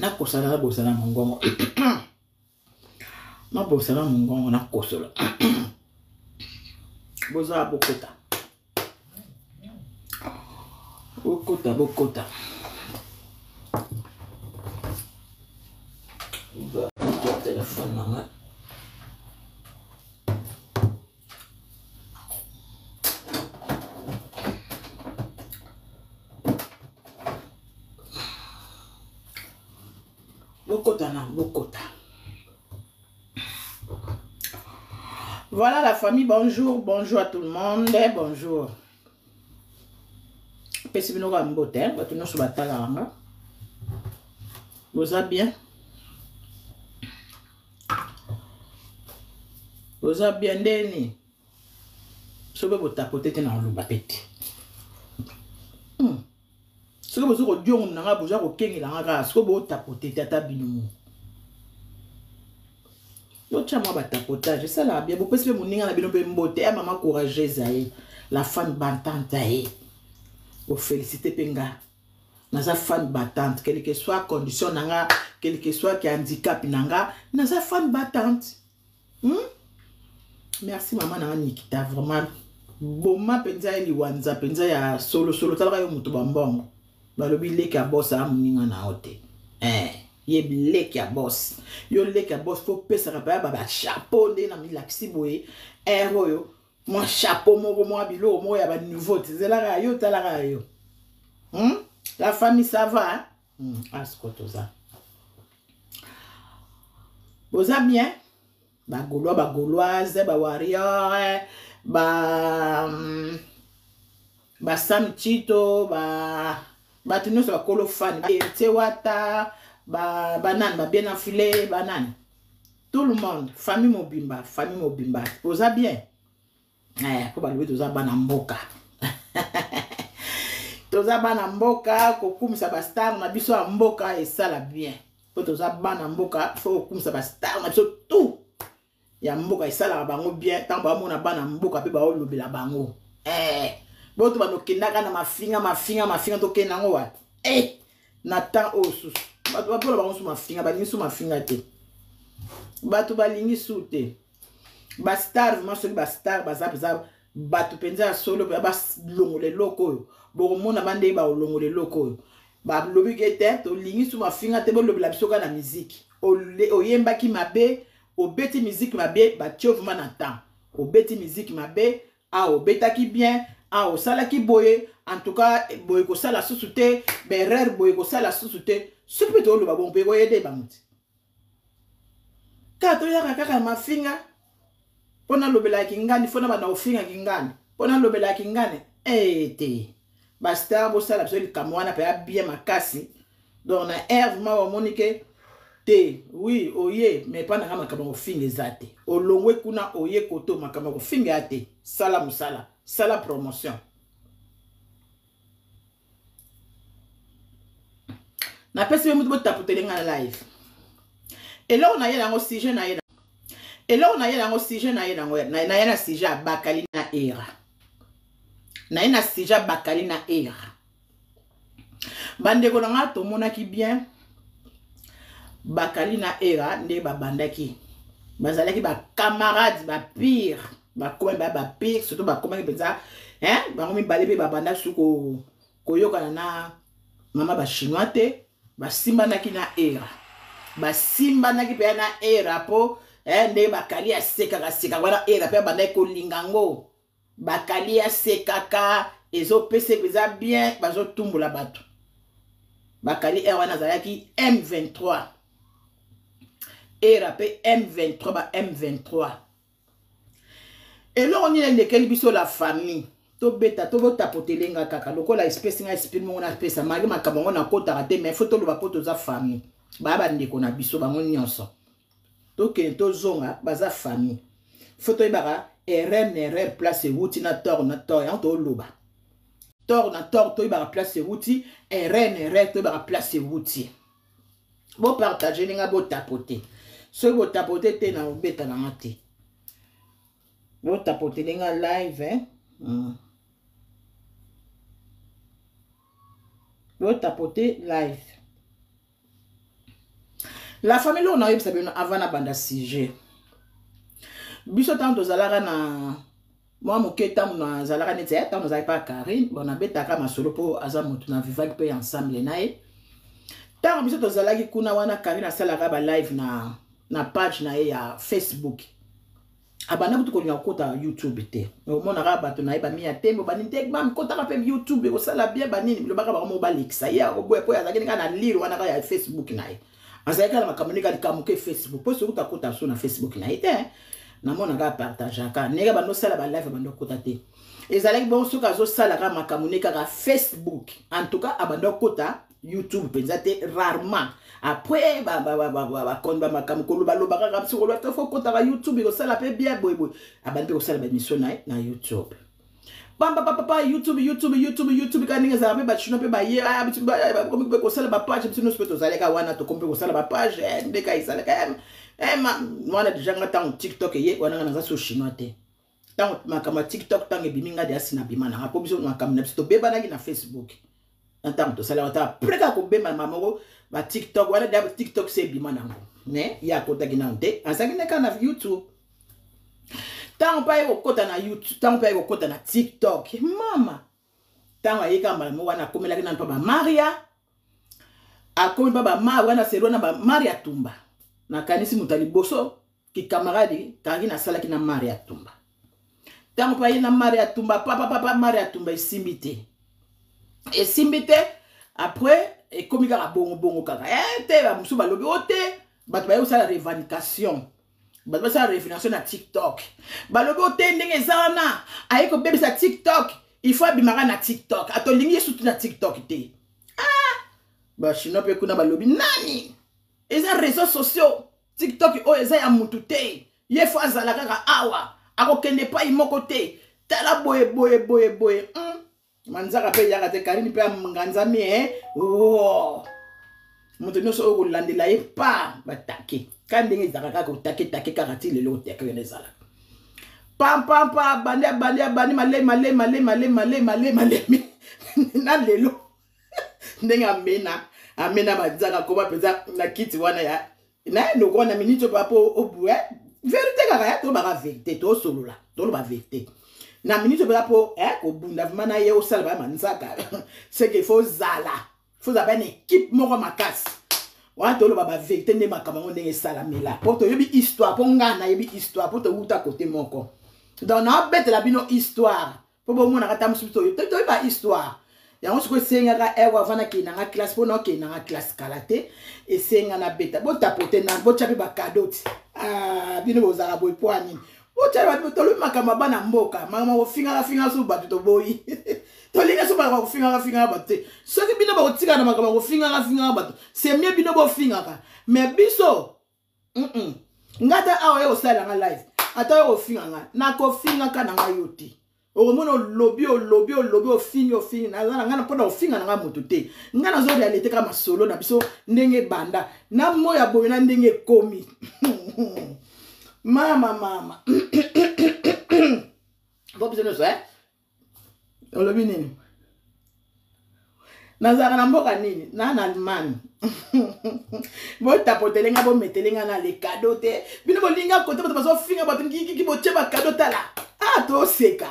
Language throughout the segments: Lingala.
na kosala na bosala mongongo na bosala mongongo na kosola boza bokota bokota téléphone nanga bokota. Voilà la famille, bonjour à tout le monde, bonjour. Pesibino ka mbote, batuno so batala nga. Vous allez bien? Vous allez bien deni? Sobe botapote te na luba pete. Sobe bozo ko diongo nanga boza ko kengela nga, sobe botapote tata binu. Yo chama batapotage, ça là bien, vous pouvez mon ninga na bino be mbote, maman courageuse aye, la femme battante aye. Vous félicitez penga. Naza femme battante, quelle que soit condition nanga, quel que soit qui handicap nanga, naza femme battante. Merci maman nanga Nikita, vraiment. Boma penza eli wanza penza ya solo talaka yo mutu bambongo. Balobi leki ya boss a muninga na ote. Ye leki ya boss. Yo leki ya boss faut pesa ka ba chapeau nde na mi laksi boye. Yo moi chapeau moko moi bilo moi ya ba nouveau tzelaka yo talaka yo. La famille ça va hein? Askotoza. Boza bien? Ba gauloise, ba warrior, ba Sam Chito, ba tuno so kolo fan, Tewata, banan, ba bien enfilé, banan. Tout le monde, famille Mobimba. Boza bien? Ko ba loué toza bana mboka. Toza bana mboka, kokumisa ba star na biso ya mboka esala bien. Po toza bana mboka, faut kokumisa ba star na biso tout. Ya mboka esala bango bien, tant ba mona bana mboka pe ba olobela bango. Boto ba no kendaka na mafinga to kenda ngo wa. Na temps osus. Ba pola bango su mafinga, ba lingi su mafinga te. Bato ba lingi su te. Ba star vraiment so ba star ba zap bato penza solo ba longole loko. Bo mona bande ba longole loko. Ba lobi kete to lingi su mafinga te bo lobela bisoka na musique. Oyemba ki mabe, obeti musique mabe, ba tio vraiment na temps. Obeti musique mabe, obeta ki bien, o sala ki boye, en tout cas boye ko sala susute, berer boye ko sala susute, supeto lo ba bon pe ko yede ba muti. Ka to ya kaka mafinga. Pona lobela kingani, fona ba na ofinga kingani. Pona lobela kingani, te. Basta bo sala absolu kamwana pe bien makasi. Donc na herve ma wa monike te, oui, oye, mais pas na makama ofinga ezate. Olongwe kuna oye koto makama ofinga ate. Sala musala, sala promotion. Na pesi be mutu bo tapotelenga na live. Et là on a yé dans sujet na yé. Et là on a yé dans sujet na yé na sujet bakali na era. Na yé na sujet bakali na era. Bande ko nga to monaki bien. Bakali na era nde ba bandaki. Bazalaki ba camarades ba pire. Ba comme ba pire surtout ba comme penza ba ngomi balebe ba bandaki suko koyoka na mama ba chinois te ba simba naki na era. Ba simba naki pe na era po nde bakali ya seka wana era pe bandaki ko lingango. Bakali ya sekaka ezo pese peza bien bazo tumbola bato. Bakali wana zalaki M23. Era pe M23 ba M23. Et là on y a lequel biso la famille. To beta to bota potelenga kaka lokola espèce nga esprit mo na pesa magi makambo na kota raté mais faut to lo ba poto za famille. Ba ndeko na biso bango nyonso. To kento zonga baza famille. Faut to ibara erreur place wuti na tor ya to loba. Tor na tor to ibara place wuti erreur to ibara place wuti. Bo partager ninga bo tapoter. Ce bo tapoter te na obeta na mate. Bo tapoter ninga live Bo tapoter live. La famille on a eu avant na banda sujet biso tant tozalaka na moi moketa na zalaka neti tant nous pas Karine on a betaka masolo po aza motu na vivaki pe ensemble nae tant biso tozalaki kuna wana Karine asalaka ba live na page na ya Facebook abana kutu konya kota YouTube te mona ka bato na ba mi ya tembo baninte mam kota ka pe YouTube ko sala bien banini lo baka ba mo balekisa ya oboye po ya zakini kana lire wana ka ya Facebook nae azalaka na makamunika likamuke Facebook po so kota so na Facebook nae te na mona ka partager ka nega bano sala ba live bando kota te ezalaki bon so ka zo sala ka makamunika ka Facebook en tout cas abando kota YouTube pensate rarement après konba makamukolo baloba ka psikolo to fo kota ka YouTube ko sala pe bien boy abandi ko sala ba mission na YouTube papa YouTube ka ninga za pe ba chino pe ba ye kombe ko sala ba page psino speto zaleka wana to kombe ko sala ba page ndeka isala ka mwana déjà ngata TikTok ye wana na za so chinois te tant makama TikTok tant ebiminga de asina bimana ngapo biso makama na biso beba na na Facebook tant to sala wata preka ko bema mamoko ba TikTok wala da TikTok c'est bimana ne ya kota ginante asaki ne kana YouTube tant pa yo kota na YouTube tant pa yo kota na TikTok mama tant ayika malamo wana komela kina pa ba Maria akomi ba wana sero na ba Maria Tumba na kanisi mutali boso ki camarade kangi na sala kina Maria Tumba tango pa yina Maria Tumba papa Maria Tumba esimbite après et comme ka bongo kaka te ba musu ba lobi ote bat ba yo sala revendication bat ba sala revendication na TikTok ba lobi ote ndenge zana ayiko bebe sa TikTok il faut bimara na TikTok atolingi surtout na TikTok te ba chino pe kuna ba lobi nani eza réseaux sociaux TikTok o eza ya mutu te ye fo azala kaka awa akokende pa imoko te tala boye manzaka pe yaka te Karine pe nganza mi mutu nyonso o kolandela ye pa batake kandi ndenge ezaka kaka otake kaka ti lelo oteke wena ezala pam bandi malemi na lelo ndenge amena bazaka koma peza na kiti wana ya na no kona minito papo obu vérité kaka ya to ba vérité to solola to ba vérité na minito papo ko bunda vimana ye osala ba manzaka c'est qu'il faut avoir une équipe moko makasi wa to lo ba vérité ne makama ndenge sala mela po to yebi histoire po ngana yebi histoire po to uta côté moko donc na bête la bino histoire po bo mona kata musu to ba histoire yango siko senga ka ewa vana ki na classe po no ki na classe kalate et senga na beta bo tapote na bo chapi ba kadoti bino bozara boy poani bo chapi ba to le makama bana mboka mama wo finga so ba to boyi to linga so ba ko finga ba te so ki bino ba ko tika na makama ko finga ba c'est mieux bino bo finga ka mais biso ngata awa yo sala nga live ata yo finga na ko finga ka na nga yoti o mono lobby o fini na ngana pona o finga na moto te ngana zo réalité ka masolo na biso ndenge banda na moya boye na ndenge komi mama bo biso no so o lobby nini nazaka na mboka nini na Allemagne bo tapotelenga bo metelenga na le cadeau te bino bolinga kote bato bazo finga bato ki bo cheba cadeau tala to seka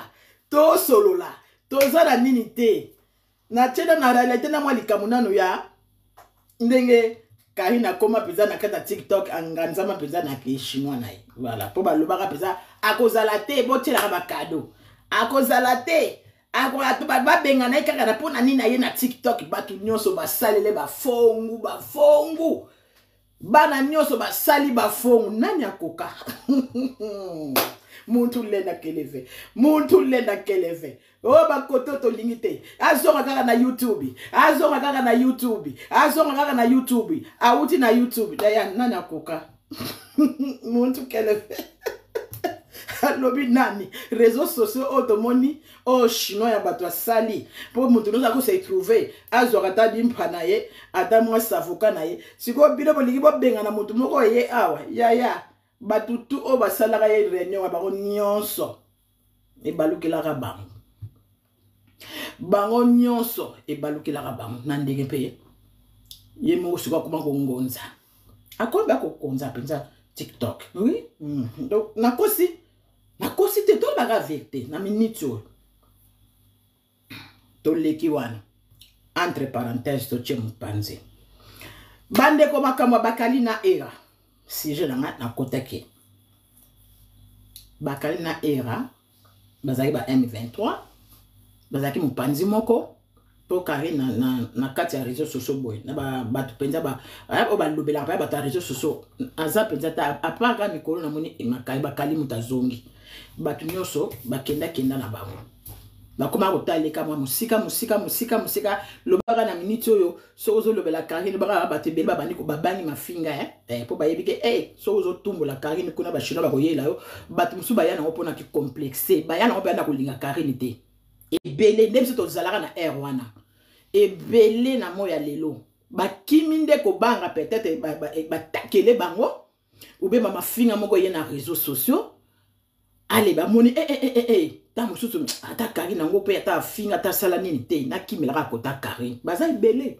to solola to zara nini te na chena na réalité na mwa likamunano ya ndenge Karine koma peza na kata TikTok anganzama peza na ki chinois na voilà po balobaka peza akozala te bo tela ba cadeau akozala te akola ba benga na kaka na pona nini na ye na TikTok batu nyonso basalele ba fongu bana nyonso basali ba fongu nani akoka muntu lenda keleve o ba koto to lingite azonga kaka na YouTube auti na YouTube daya nani akoka muntu keleve lobi nani réseaux sociaux automoni o chinois ya bato sali po muntu noza ko se trouver azwa ta dimpa na ye ata mwa savoka na ye siko bino bolingi bo benga na muntu moko ye awa ya batutu o basalaka ye réunion ba nyonso e balukela bango nyonso e balukela bango na ndenge pe ye mo siko kuma ko ngonza akomi ba kokonza penza TikTok. Oui. Donc nakosi te to ba vérité na minute yo. To leki wana. Entre parenthèses to tche mpanzi. Bande ko makamwa bakali na era. Si je na kotake. Bakali na era. Bazaki ba M23. Bazaki mpanzi moko. Po kari na kati ya réseaux sociaux boy. Na ba tu penza ba o ba lobela ba ta réseaux sociaux. Aza penza ta apaka mikolo na moni makai bakali mutazongi. Batu nyoso bakenda na bango. Bakoma kotaleka mwa musika lobaka na minute oyo so ozo lobela Karine baka batebeli babandi ko babangi mafinga po bayebike so ozo tumbola Karine kuna ba chino bakoyela yo batu musu bayana opona ki complexe bayana openda kolinga Karine te ebele ndemse to zalaka na air wana ebele na moya lelo bakimi nde ko banga peut-être batakele bango ou be mama finga moko ye na réseaux sociaux allez ba moni ta mususu ata Karine nango pe ata finga ta sala nini te na kimela ko ta Karine baza ebele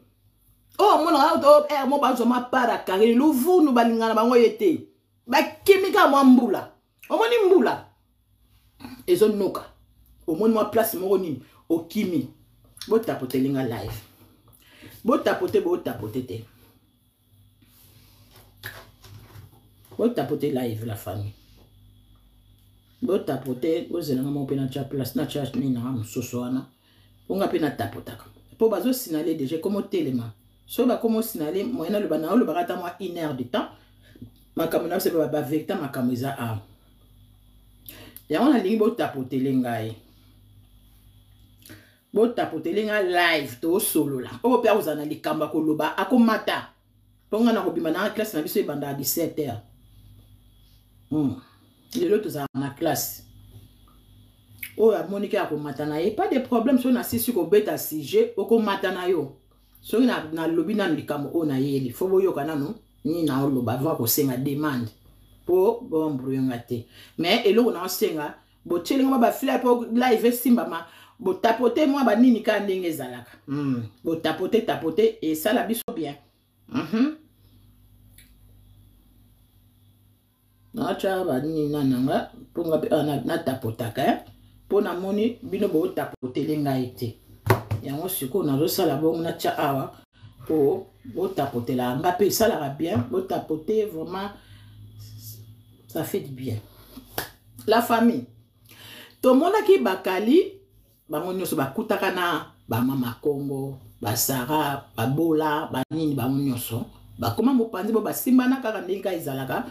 mona auto mo bazo ma para Karine luvunu balingana bango yete ba kimika mo mbula omoni mbula ezo noka omoni mo place mo nini okimi bo tapote linga live bo tapote te bo tapote live la famille. Bo tapote ozelanga mo pe na cha place na cha ni na musoso wana onga pe na tapotaka po bazo signaler déjà comme telema so ba comme signaler moyena le bana le barata moi 1 heure de temps makamuna se ba vecta makamuza a ya ona lingi bo tapote lengai bo tapote lenga live to solo la o pe uzana likamba ko loba akomata ponga na kobima na classe na biso e banda à 17h les autres sont en classe. Oh, Monique a matana et pas de problème si on a sur au bêta sujet au matana yo. So na lobby na likamo ona yeli. Faut boyo kana no ni na loba va ko senga demande. Po bon bruyangate. Mais elo na senga bo chelinga ba flip po live simba ma bo tapoter moi ba nini ka ndenge zalaka. Bo tapoter et ça la biso bien. Na cha ba ni nanga ponga na tapotaka pona moni bino bo tapotele ngaite yango siko na zo sala bon na cha awa po bo tapotela ngape sala ra bien bo tapoter vraiment ça fait du bien la famille to mona ki bakali bango nyoso bakutaka na ba mama Kongo ba Sara ba Bola ba nini bango nyoso bakoma mopanzi bo basimbana kaka ndinga izalaka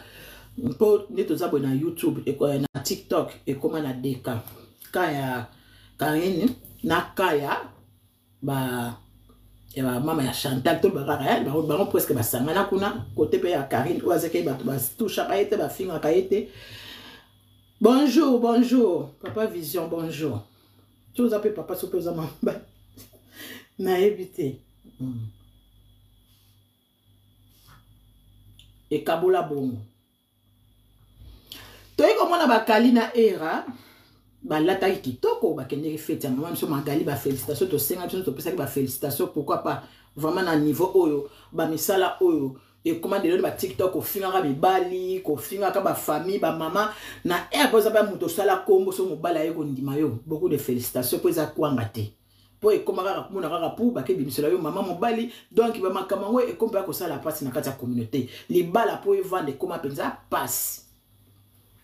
po neto zabo na YouTube et na TikTok et comment na deka kaya Karine na kaya ba mama ya Chantal to ba ba presque ba sangana kuna côté pe ya Karine oazeke ba toucha kaete ba finga kaete bonjour papa Vision bonjour tu vous appelez papa sope za mamba na éviter et kabola bongo toyi komona bakali na era balata kitoko bakende fete maman biso magali ba félicitations to senga biso to pesaki ba félicitations pourquoi pas vraiment na niveau oyo ba misala oyo et comment de ba TikTok ko finga mibali ko finga ka ba famille ba mama na era poza ba muto sala kombo so mobala yeko ndima yo beaucoup de félicitations pour za kwanga te po e koma kaka kumona kaka pour ba ke bimisela yo mama mobali donc ba makama we e komba ko sala passe na kati ya communauté libala po e vendre comment penza passe.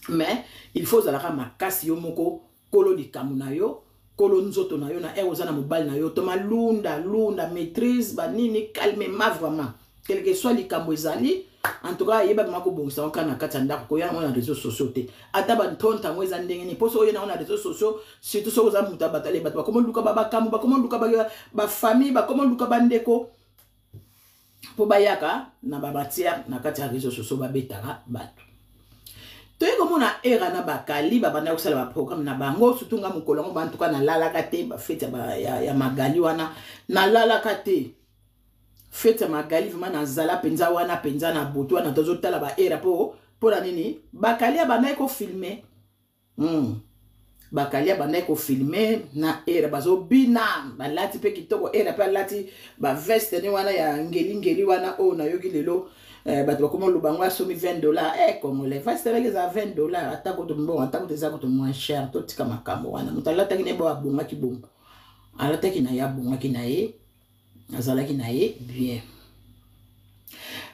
Mais il faut zalaka makasi yo moko kolo likamu na yo kolo nzoto na yo na ozana mobile na yo to malunda maîtrise banini calmement vraiment quel que soit likamu ezali en tout cas yeba mako bongisa okana kata ndako ko ya na réseaux sociaux te ata ba ntonta mweza ndenge ni poso yo na réseaux sociaux surtout so za muta batale bat ba komo luka baba kamu ba komo luka ba famille ba komo luka bandeko po bayaka na babatia na kata réseaux sociaux ba betaka batu. Toye komona era na bakali babanda kusala ba programme na bango surtout nga mukolongo bantuka na lalaka te ba fete ya magali wana na lalaka te fete magali vraiment na zala penza wana penza na boto wana tozo tala ba era po la nini bakali abanda ko filmer bakalia banda ko filmer na era bazo bina balati pe kitoko era pe lati ba veste ni wana ya ngeli wana o na yoki lelo bato bakoma lubango asomi $20 congolais veste avec za $20 atako to mbongo atako te za ko to moins cher to tika makambo wana mutalata ki ne bo abonga ki bombo alata ki na ya bonga ki na ye azala ki na ye bien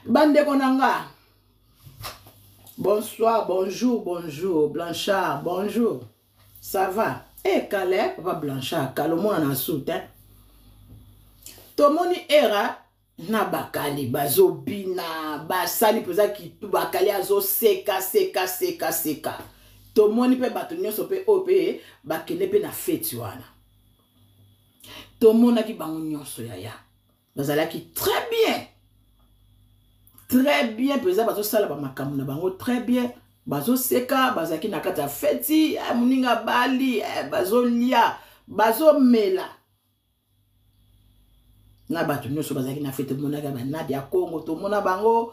bande konanga. Bonsoir, bonjour, Blanchard, bonjour. Ça va? Eh, Calais, papa Blanchard, Calomon en a soute, hein? Tomoni era, na bakali, bazo bina, basali, pesa ki bakali azo seka. Tomoni pe batonyo sope ope, bakele pe na feti wana. Tomona ki bango nyonso yaya. Bazala ki très bien. Très bien, pesa bazo sala ba makamuna bango très bien. Bazo seka, bazaki na kata feti, muninga bali, bazo lia, bazo mela. Na batu nyoso bazaki na feti mona ga Nadia Congo, to mona bango,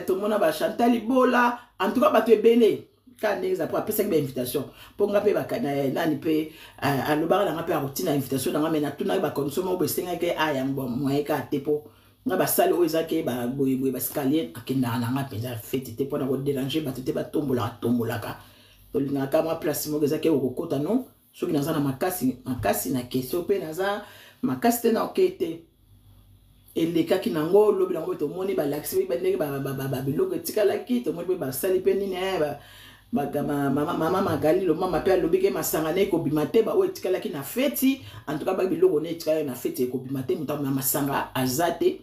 to mona ba Chantal Ibola, en tout cas batu ebele. Quand les après après cette invitation, pour ngape ba nani pe alobara na ngape a routine invitation na ngamena tuna ba consomme ba senga ke ayambo moye ka tepo. Na ba sale o ezake ba boye ba scalier akenda na nga penza fete te pona ko déranger ba tete ba tombola ka to linga ka ma place mo ezake o kokota non soki naza na makasi na keso pe naza makasi te na okete eleka ki nango lobi nango to moni ba laxi ba ndenge ba biloko tikala ki to moni ba sali pe nini mama magali lo mama pe lobi ke masanga ne ko bimate ba o tikala ki na feti en tout cas ba biloko ne tikala na feti ko bimate muta masanga azate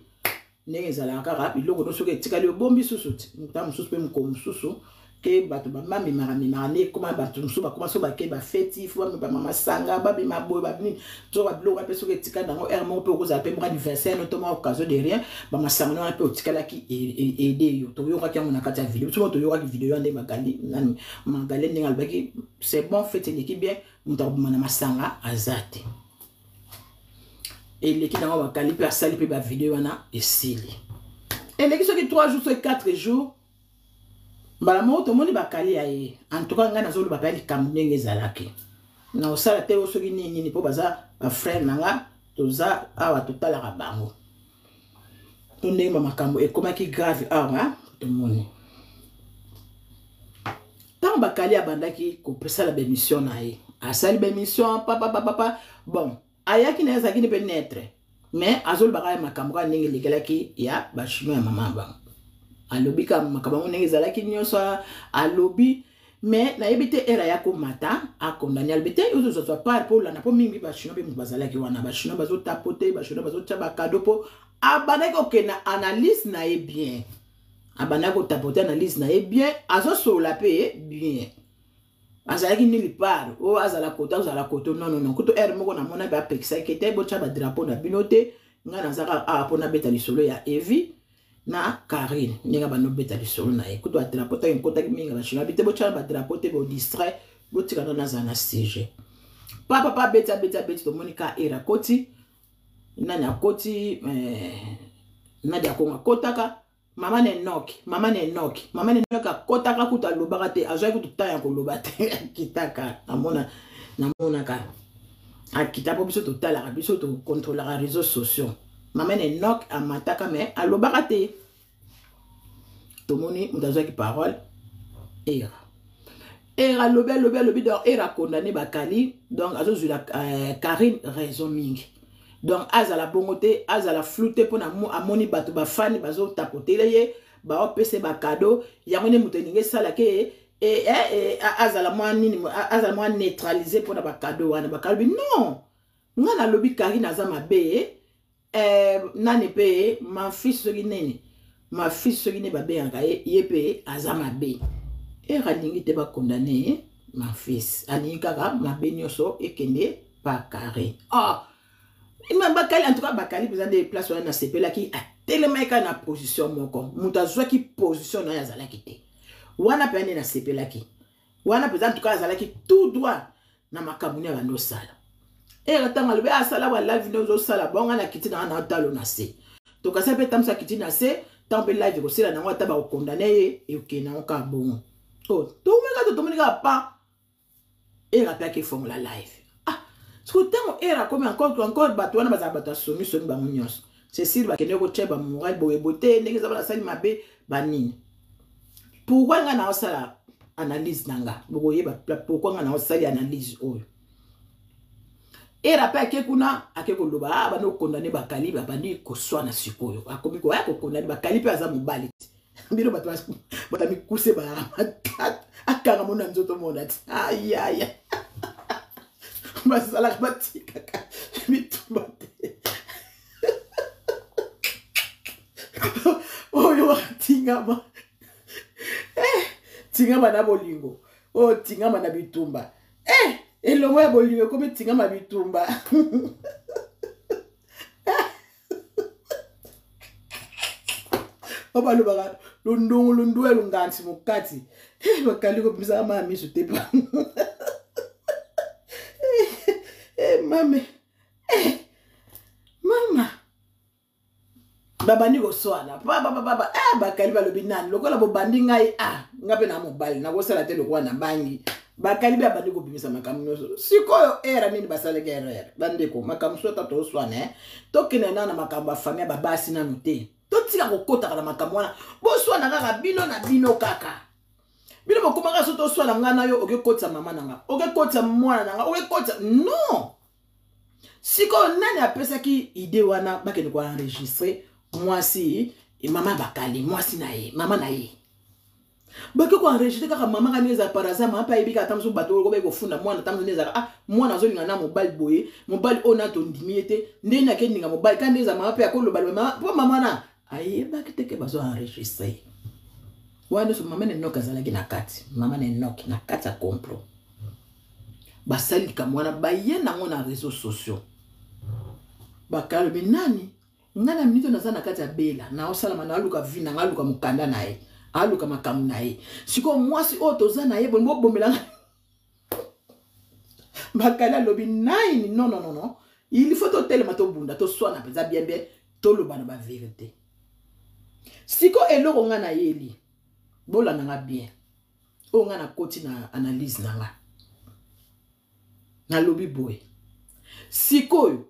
nenge zala kaka biloko no soki etikali bombi susuti muta mususu pe mko mususu ke bato ba mami mara ne koma bato mususu ba koma so ba ke ba feti fo ba mama sanga ba bi maboy ba bini to ba biloko pe soki etikali nango ermo pe ko za pe mo anniversaire notamment occasion de rien ba masanga no pe otikala ki aider yo to yo ka kyango na kati ya vidéo so to yo ka vidéo ande magali nani magali ninga albaki c'est bon fete ni ki bien muta ba masanga azate. Et les qui n'ont pas calé, puis sali, puis la vidéo est sili. Et les qui sont 3 jours, 4 jours, bah moi tout le monde va calé. En tout cas, on a zolo bapali kamune ngezalaki. Na osala te osoki nini po baza ba frère nanga toza awa totala rabango. To ndenge makambo e koma ki grave awa tout le monde. Tant bakali abandaki ko pesa la bémission na ye. Asali bémission papa bon. Ayaki na yazaki ne pe netre mais azol baka makambo ndenge lekelaki ya ba chino ya mama ba alobi ka makambo ndenge zalaki nyonso alobi mais na yebite era ya ko mata a condamner albite uzo zo pas pour la na po mingi ba chino be mbazalaki wana ba chino bazo tapoter ba chino bazo taba cadeau po abana ko kena analyse na e bien abana ko tapoter analyse na e bien azo so la pe bien azalaki nili part o azala kota non kuto moko na mona ba pekisa kete bo cha ba drapeau na binote nga na zaka a pona beta lisolo ya Evi na Karine ninga ba no beta lisolo na e kuto a drapeau ta nkota ki minga ba shina bite bo cha ba drapeau te bo distrait bo tika na zana CG papa beta to monika era koti nanya koti nadia konga kotaka Mama ne noki kotaka kuta lobaka te azwa kuta ya ko lobate kitaka namona ka akita po biso totala ka biso to contrôler les réseaux sociaux mama ne nok amataka mais alobaka te tomoni mutazwa ki parole era lobi donc era condamné bakali donc azozula Karine raison mingi. Donc azala bongote azala flouté pour na amoni bato ba fani bazo tapoter ye ba opese ba cadeau yamone muteninge sala ke azala moi neutraliser pour na ba cadeau wana ba kalbi non ngana lobi Karine azama be nani pe ma fils soki nene ma fils soki ne ba be anga ye pe azama be ralingi te ba condamner ma fils ani kaka ma be nyoso ekende pa Karine ima bakali en tout cas bakali besoin de place na sepela ki a tellement ka na position moko mutazwa ki position na yazala ki te wana pe na sepela ki wana besoin en tout cas yazala ki tout droit na makamuni ya ndo sala ratanga lobe asala wa live ndo sala bonga na kiti na talo na se to kasa pe tamsa kiti na se tampe live ko sala na wata ba condamner e okena ka bon to meka to monika pa Et rappelle qu'il faut la live. Ah, ce temps et comme encore bateau na bato somi ba munyos. C'est si ba kene ko cheba moral boye boté ndenge za ba sali mabe banini. Pourquoi nga na osala analyse nanga? Boko yeba pourquoi nga na osali analyse oyo. Et rappelle que kuna akeko loba ba no condamner ba kaliba bandi ko swana sikoyo. Akomi ko ya ko condamner ba kaliba za mobali. Bino bato batami kuse ba akanga mona nzoto mona ti aïe aïe basala batika mitumba te oyo tingama tingama na bolingo o tingama na bitumba elongo ya bolingo comme tingama bitumba Papa le baga londo elungansi mukati bakali ko bisa mami sutepa mame mama baba ni go soana baba bakali ba lobi nani lokola bo bandi ngai ngabe na mobile na go sala te lokwa na bangi bakali ba bandi ko bimisa makamuno sikoyo era nini basale guerre bande ko makamuso tato soana to kinena na makamba famia babasi na note to tika ko kota na makamwana bo soana kaka bino na bino kaka bino bo komaka so to soana ngana yo oke kota mama nanga oke kota mwana nanga oke kota non siko nani apesa ki ide wana bakene ko enregistrer moi si et maman bakali moi si na ye mama na ye bako ko enregistrer kaka mama kaneza paraza mama pa ebika tamso bato ko be ko funda mwana tamso neza mwana zo linga na mobile boye mobile ona to ndimiete ndenya ke ninga mobile kaneza mama pa ko lo balwe mama po mama na aye bakiteke bazo enregistrer wana so mama ne noka zalaki na kati mama ne noki na kati a complot basali ka mwana baye na ngona réseaux sociaux bakalo binani ngana minito na zana kati ya bela na osala na aluka vina ngaluka mukanda nae aluka makamu nae siko mwasi oto zana ye bo bomelanga bakala lobi nine non il faut to tellement to bunda to swana peza bien to lo bana ba vérité siko eloko ngana yeli bola nanga bien o ngana koti na analyse nanga na lobi boy sikoyo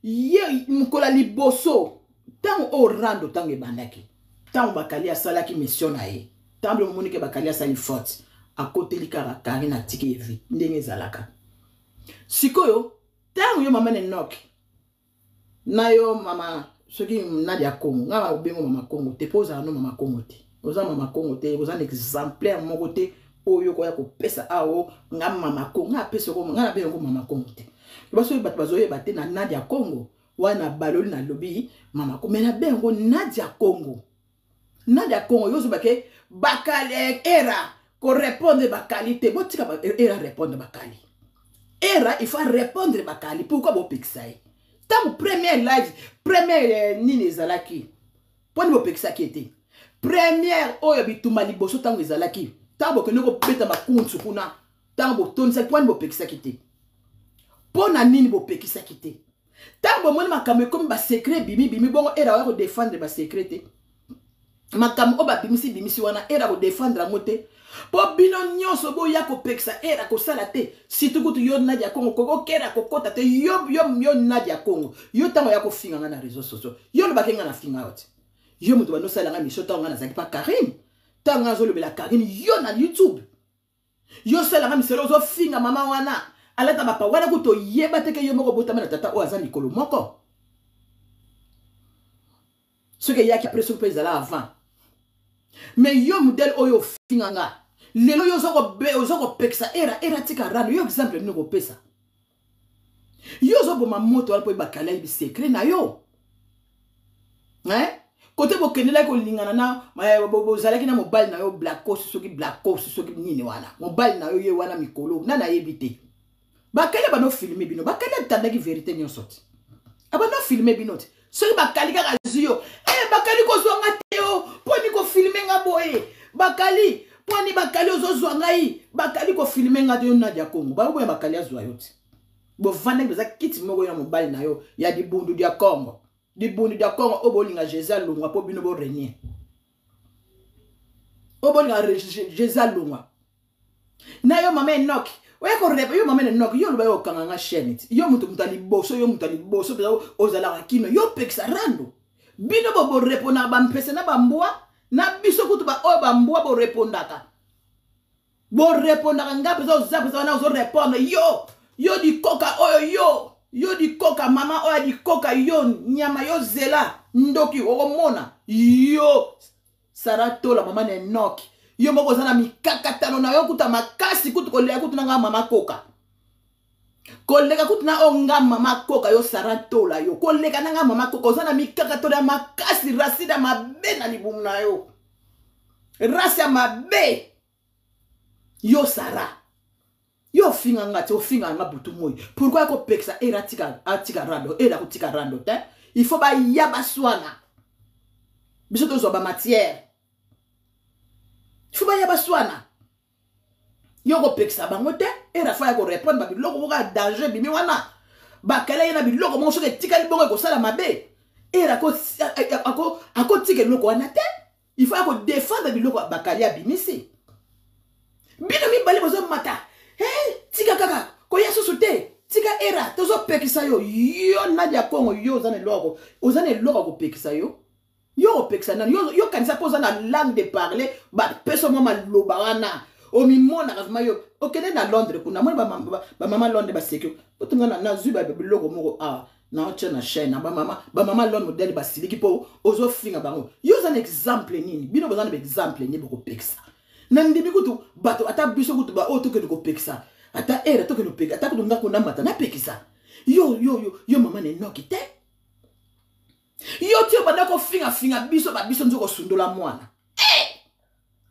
ye mukola liboso tango o rando tango ebandaki tango bakali asalaki mission na ye tango monike bakali asali faute akoteli kaka kari na tike evi ndenge ezalaka sikoyo tango yo mama ne noki na yo mama soki Nadia Congo nga obengo mama Congo te poza no mama Congo te oza mama Congo te oza un exemplaire moko te oyo ko ya ko pesa awo nga mama Congo nga pesa ko nga na bengo mama Congo te baso bat bazoye baté na Nadia Congo wana baloli na lobby mama ko mena bengo Nadia Congo yozo bake bakali era ko répondre bakalité botika era répondre bakali era il faut répondre bakali pourquoi bo pixai tam première live première nini ezalaki poni bo pixaki était première oyo bituma liboso tango ezalaki tango ke noko beta makuntu kuna tango tonisa poni bo pixaki était pona nini bo pekisaki te tango moni makambo comme ba secret bimi bongo era wa ko défendre ba secret te makambo oba bimisi wana era ko défendre ngote po bino nyonso bo ya ko pekisa era ko sala te surtout kutu yo Nadia Congo ko kera ko kota te yo Nadia Congo yo tango ya ko finga na réseaux sociaux yo lo bakenga na finga ot yo mutu bano sala nga mission tango na zaki pa Karim tango zo le bela Karim yo na YouTube yo sala nga mission zo finga mama wana alata bapa wana kuto yeba teke yo moko botama na tata o azali kolo moko ce que yaki pression pesa là avant mais yo modèle oyo finganga lelo yo zoko peksa era tika rano yo exemple ni ko pesa yo zo bo mamoto alpo bakala bi secret na yo côté bo kenela ko lingana na bo zalaki na mobile na yo black coast soki nini wana mobile na yo ye wana mikolo na yebite bakale bano filmer bino bakale tandaki vérité nyosoti abano filmer bino te soki bakali kaka zuyo bakali ko zwanga teo poni ko filmer nga boye bakali poni bakali ozozwa ngai bakali ko filmer nga de Nadia Congo ba boye bakali azwa yote bo vanda beza kiti moko na mobile na yo ya dibundu dia Congo obolinga Jésus longwa po bino bo renier obolinga Jésus longwa na yo mama Enoch oya ko repa yo mamene nok yo loba yo kanganga shenit yo mutu mutali boso ozala kino yo peksa rando bino bo repona ba mpese na bambua na biso kutu ba o bambua bo repondaka ngapi zo zapo na zo répondre yo di koka oyo yo di koka mama oya di koka yo nyama yo zela ndoki okomona yo saratola mama ne noki yo moko zana mikakatano na yo kuta makasi kutu koleka kutu nga mama koka koleka kutu na onga mama koka yo saratola yo koleka nga mama koka zana mikakatano ya makasi rasida mabe na libumu na yo rasi ya mabe yo sara yo finga ngati o finga nga butu moyi pourquoi yako peksa era atika rando era kutika rando te il faut ba yaba swana biso tozo ba matière il faut ba yaba swana yo ko peksa bango te era fa yako répondre ba biloko ko danger bimi wana ba kala yana biloko mo soke tika libongo ko sala mabe era ko ako tika biloko wana te il faut yako défendre biloko ba kala bimisi bino mi bale bozo mata tika kaka ko ya sosote tika era tozo pekisa yo Nadia Congo yo ozane loko ko pekisa yo pekisa na yo kanisa poza na langue de parler ba peso mama loba wana o mi mona kazma yo okene na Londres kuna mona ba mama Londres ba sekyo otunga na zuba be loko moko na ocha na chaîne ba mama Londres modèle ba siliki po ozo finga bango yo zana exemple nini bino bozana be exemple ni boko pekisa nandimi kutu bato ata biso kutu ba oto ke ko pekisa ata era to ke no peka ata kutu ngako na mata na pekisa yo mama ne nokite yo tio banda ko finga biso nzoko sundola mwana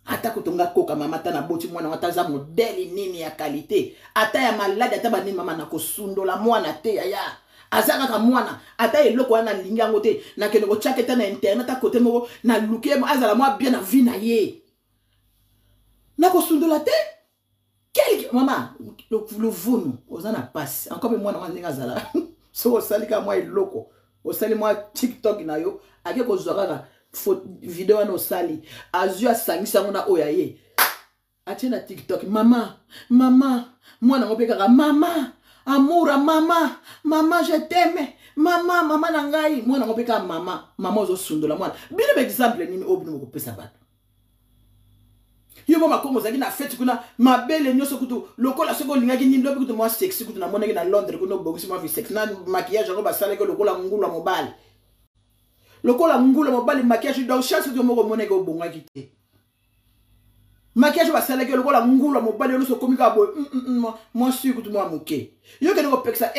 ata kutu ngako ka mama ta na boti mwana ata za modeli nini ya qualité ata ya malade ata bani mama na ko sundola mwana te ya azaka ka mwana ata eloko wana linga ngote na kene ko chaketa na internet ata kote moko na luke mo azala mwa bien na vie na ye na ko sundola te mama le vunu ozana passe encore moi na ndinga zala so osalika moi eloko osali moi TikTok na yo ake ko zwaka video na osali azu asangisa ngona oya ye atina TikTok mama mwana ngopeka mama amoura mama je t'aime mama na ngai mwana ngopeka mama ozo sundola mwana bino exemple nini obino ko pesa bato yo mama kongo zaki na fête kuna mabele nyoso kutu lokola soko lingaki ni lobi kutu moi sexy kutu na monaki na Londres kuno bongisi moi sexy na maquillage ngo basala ko lokola ngula mobile maquillage donc chance kutu moko monaki obongaki te maquillage basala ko lokola ngula mobile loso komika boy moi sur kutu moi moke yo kene ko peksa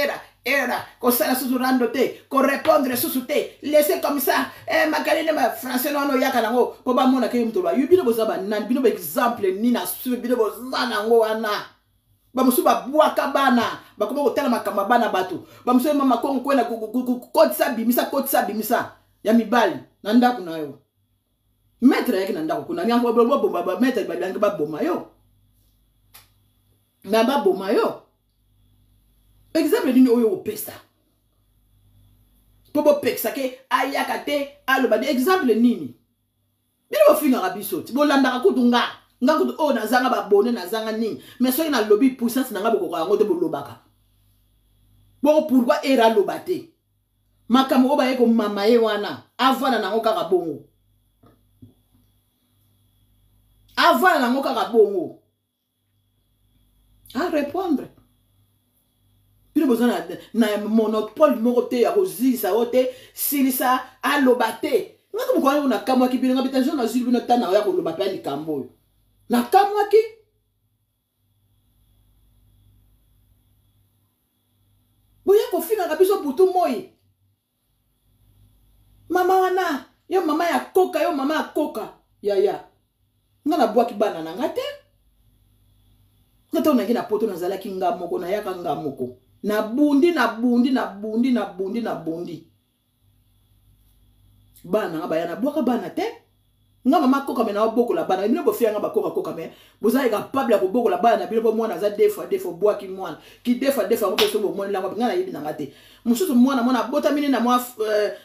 era ko sala susu rando te ko répondre susu te laisser comme ça makalene ma français no yaka nango po ba mona ke mto ba yubino bozaba nan bino exemple ni na susu bino bozana ngo wana ba musuba bwaka bana ba komo ko tela makamba bana batu ba musuba mama kongo kwena kotsa bimisa ya mibali na ndaku na yo maître yake na ndaku kuna nyango ba maître ba banga ba boma yo na ba boma yo exemple nini oyo pesa popo peksa ke ayaka te aloba de exemple nini bino finga rabiso ti bolanda kutu nga kutu o na zanga ba bone na zanga nini mais soki na lobby puissance na nga boko yango te bolobaka boko pourquoi era lobate makambo o ba yeko mama ye wana avana nango kaka bongo à répondre bino bozana na monopole moko te ya kozilisa o te silisa aloba te ngako mokwana na kamwaki bino ngabita jo na zili bino tana ya koloba pe likambo oyo na kamwaki boya kofinga biso butu moi mama wana yo mama ya koka ya nga na bwaki bana na nga te ngato na kina poto na zalaki nga moko na yaka nga moko na bundi bana nga bayana bwaka bana te nga mama koka mena bokola bana bino bofia nga bakoka me bozali capable ko bokola bana bino mwana za defo bwaki mwana ki defo ngo peso bo mwana nga nga na yibi na ngate mususu mwana bota mini na mwa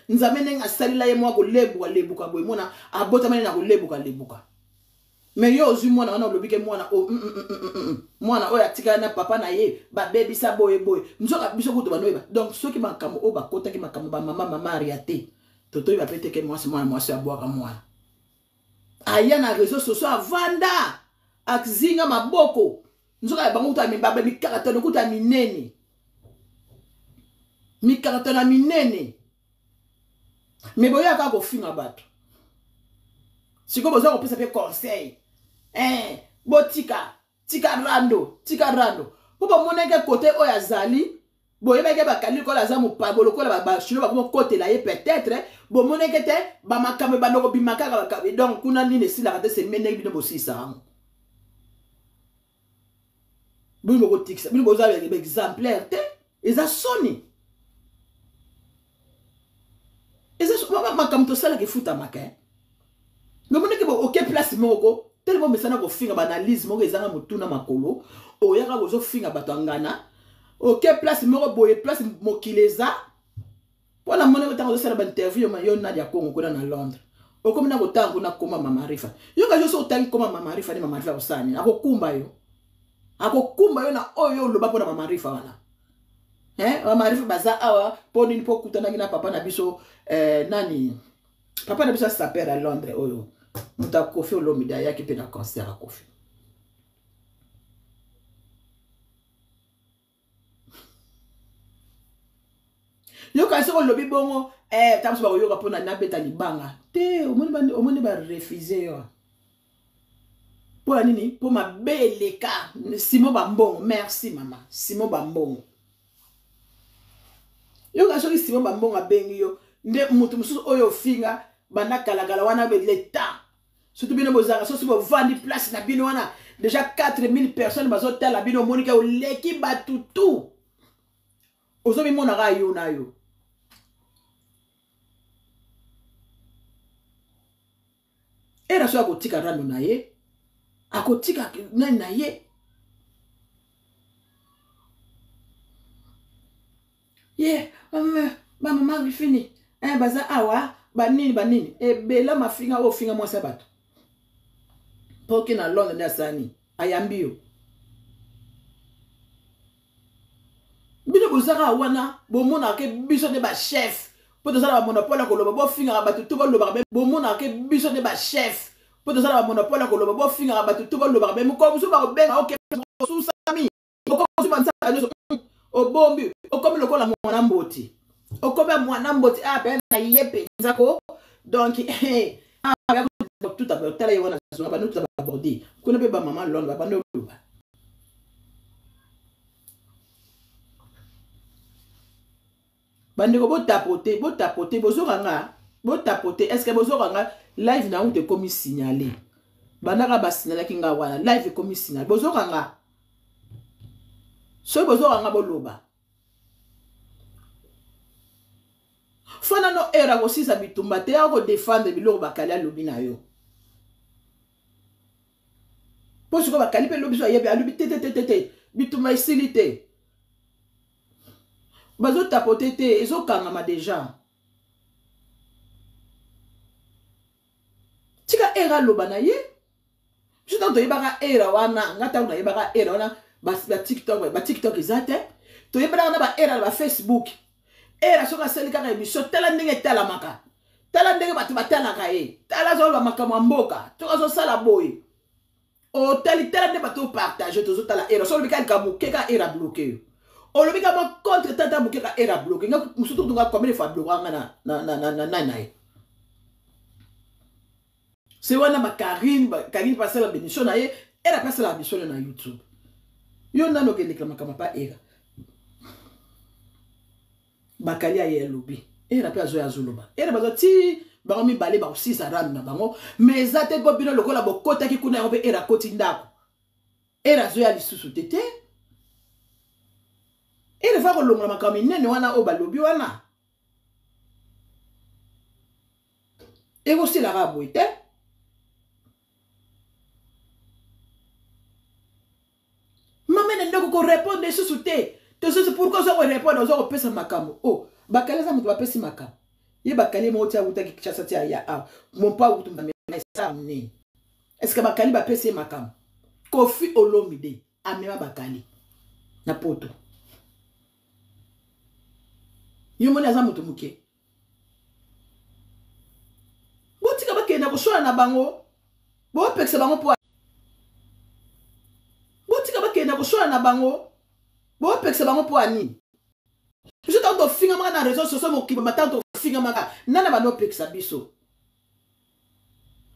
nzamene nga salila ye mwa ko lebuka boy mwana abota mini na ko lebuka mais yo ozu mwana wana olobi ke mwana o mwana oyo atika na papa na ye babebisa boye boye nzoka biso kutu banoyeba donc soki makambo oyo bakotaki makambo bamama aria te totoyeba pe te ke mwasi abwaka mwana aya na réseau sociaux avanda akizinga maboko nzoka ya bango kutu amibaba mikakatano kutu aminene mikakatano minene mais boyaka kofinga bato siko boza kopesa pe conseil botika rando po bamoneke kote oyo azali boyebake bakali lokola aza mopago lokola bachino bakoma kotela ye peut-être bomoneke te bamakambo ebandoko bimakaka bakabe donc kuna nini esilaka te semendeki bino bosisa yango bino bokotikisa bino boza exemplaire te eza soni makambo tosalaka efutamaka mais moneke oke place moko tellement mesana kofinga banalise moko ezanga motuna makolo oyaka kozofinga bato angana oke place moko boye place mokili eza mpona moneke ntango ozosala bainterview yo Nadia Congo kuna na Londres okomi na kotanga kuna koma Mama Rifa yo kazo so otangi koma Mama Rifa ni Mama Rifa osani akokumba yo na oyo oloba mpona Mama Rifa wana Mama Rifa baza awa mpo nini mpo kutanaki na papa na biso nani papa na biso asapere à Londres oyo muta Kofi Olomide ayaki pe na cancer a Kofi yo kasi olobi bongo tamso ba yoka pona na beta libanga te omoni ba refuser yo pour nini pour ma beleka Simon Bambongo merci mama Simon Bambongo yo kasi Simon Bambongo abengi yo nde mutu mususu oyo finga bana kalakala wana be l'état surtout bino bozanga so bo vandi place na bino wana déjà 4000 personnes bazotala bino monika o leki batutu ozobi mona ga yo na yo era so akotika rando na ye akotika nani na ye mama bifini baza awa banini ebela mafinga o finga mwasa bato poke na Londres na sani ayambi yo bino bozaka wana bomona ke biso ne ba chef po tozala ba monopole koloba bo finga bato to baloba be bomona ke biso ne ba chef po tozala ba monopole koloba bo finga bato to baloba be ko muso ba benga oke susami ko muso bansa nyoso obombi okomi lokola mwana mboti okomi mwana mboti pe na yepe nzako donc tout à tala yona so ba nous aborder kuna be ba mama Londres ba ndo luba bandeko botapoter bozokanga botapoter est-ce que bozokanga live na unte komi signaler bandaka ba signaler kinga wana live komi signaler bozokanga so bozokanga boloba fana no era kosisa bitumba te ako défendre biloko bakali alobi na yo po siko bakali pe lobi so yebe alobi te bitumba isili te bazo tapoter te ezokangama déjà tika era loba na ye juste to yebaka era wana ngata na yebaka era wana ba TikTok ezate to yebaka na ba era ba Facebook era soka seli kaka emission tala ndenge tala maka tala ndenge batu batala ka ye tala zo ba makamwa mboka to zo sala boy o tala ndenge batu partager to zo tala era so bika ka bukeka era bloqué o lo bika mo contre tata bukeka era bloqué nga musutu tunga combien de fois bloqué na c'est wana ma Karine passer la bénédiction na ye era passer la bénédiction na YouTube yo nano ke lekama kama pa era bakali aye lobi era pe azo azoloba era bazo ti bango mi balé ba osisa ram na bango mais ate ko bino lokola bokota ki kuna yo pe era koti ndako era zo ya lisusu tete era fa ko longola makami nene wana o balobi wana ego sila ga boite mamene ndoko ko répondre susu te c'est pourquoi ça répondre aux autres personnes makambo oh bakale za mutu bapesi makambo ye bakale mo tia uta ki chasa tia ya mon pa utu na ça ni est-ce que bakali ba pese makam Kofi Olomide amema bakali na poto yo moni aza moto muke botika bakenda kosola na bango bo pekisa bango po botika bakenda kosola na bango bo pekisa bango po ani je tante finga maka na réseau social mo kiba matante finga maka nana ba no pekisa biso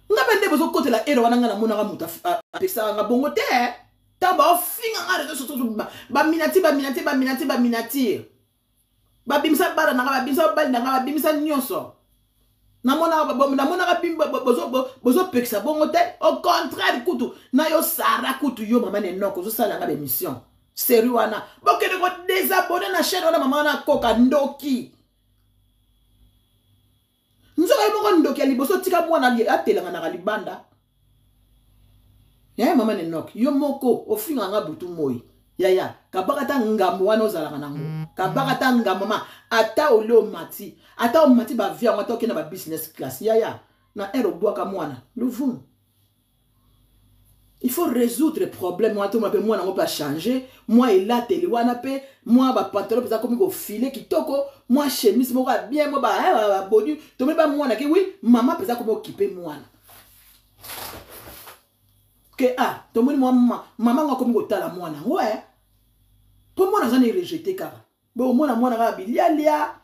nga bende bozo côté la ero wana nga na mona ka muta pekisa nga bongo te ta ba finga na réseau social ba minati babimisa bara na babimisa bali na babimisa nyonso na mona ka bimba bozo pekisa bongo te au contraire kutu na yo sara kutu yo mama ne noko zo sala nga be mission sérieux wana bokende ko désabonner na chaîne wana mama na koka ndoki nzoka moko ndoki ya liboso tika mwana atelanga na libanda ya mama ne noko yo moko ofinga nga butu moi yaya kabaka ta ngambo wana ozalaka nango kabaka ta ngambo ma ata ole omati ata omati ba via ngata okena ba business class yaya na ero bwaka mwana louvum il faut résoudre le problème moi to ma pe mwana ngo pa changer moi ela tele wana pe moi ba pantalon pesa komi ko filer kitoko moi chemise moko bien moi ba body to me ba mwana ki oui mama pesa komi occuper mwana que ah to moni mama ngo komi ko tala mwana ouais pour moi na rejeté kaka bo mwana ka bilia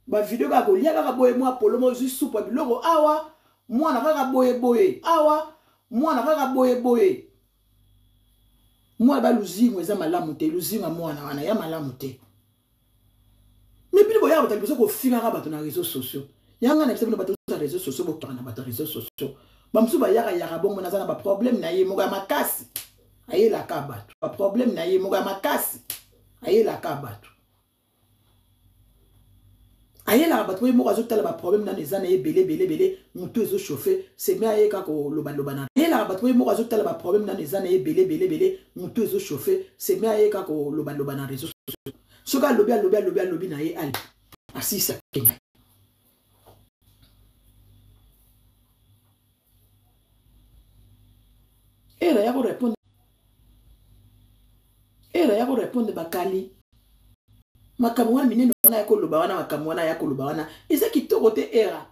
ba vidéo ba ko lia kaka boye moi polo mo zu soupe biloko awa mwana kaka boye awa mwana kaka boye moi ba luzingo eza malamu te luzinga mwana wana ya malamu te mais puis boya ba taliso ko finga ka bato na réseaux sociaux yanga na bisebino bato na réseaux sociaux bo kana bato réseaux sociaux ba msuba yaka bongo na zana ba problème na ye moga makasi ayela ka bato ba problème na ye moga makasi ayela ka bato ayela bato we moga zotala ba problème na nezana ye belé mutu ezo chauffer c'est mais ayeka ko loba na ayela bato we moga zotala ba problème na nezana ye belé mutu ezo chauffer c'est mais ayeka ko loba na réseaux sociaux soka lobi na ye ali asisa kenga era ya ko répondre bakali makambo wana minene wana ya koloba wana makambo wana ya koloba wana eza kitoko te era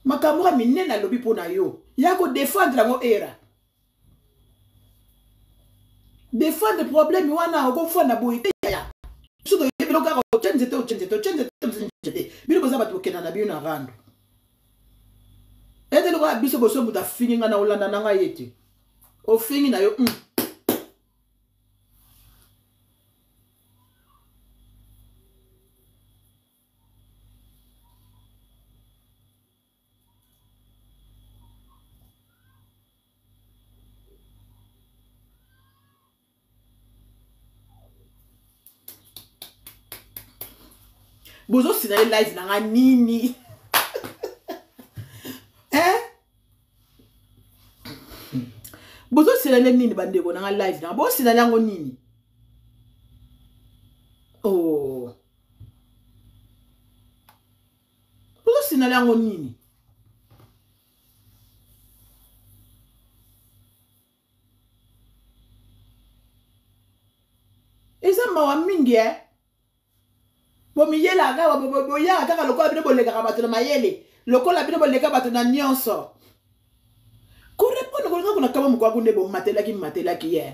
makambo wana minene alobi mpona yo ya ko défendre yango era défendre problème wana okofanda boye te ya soto yebilo kaka ochenze bino boza bato okenda na bino na rando ete loko ya biso boso muta fingi nga na olanda na nga yete ofingi na yo bozo sina live na nga nini bozo sina nini bandeko na nga live na bo sina yango nini oh bozo sina yango nini eza mawa mingi bomiyela kaka boyaka kaka lokola bino bolekaka bato na mayele lokola bino boleka bato na nyonso korepondre kolinga kuna kaba moko akunde bomatelaki ye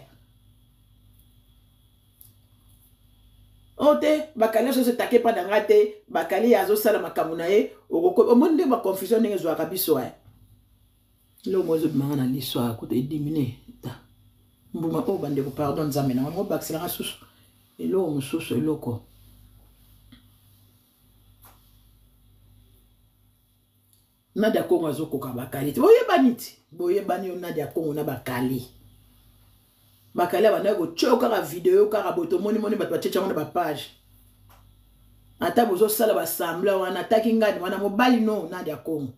ote bakali nyonso etake mpa na nga te bakali azosala makambo na ye omoni nde baconfusion ndenge ezwaka biso lo mo ezobimanga na liso akuta edimine mbuma oyo bandeko pardon nzambe nango mobakiselanga susu eloko mosusu eloko Nadia Congo azokoka bakali. Boyebani ti. Boyebani yo Nadia Congo na bakali. Bakali abana ko choka ka video ka boto moni bato bachecha ngona ba page. Ata bozo sala ba sambla wana ataki ngani wana mobali no Nadia Congo.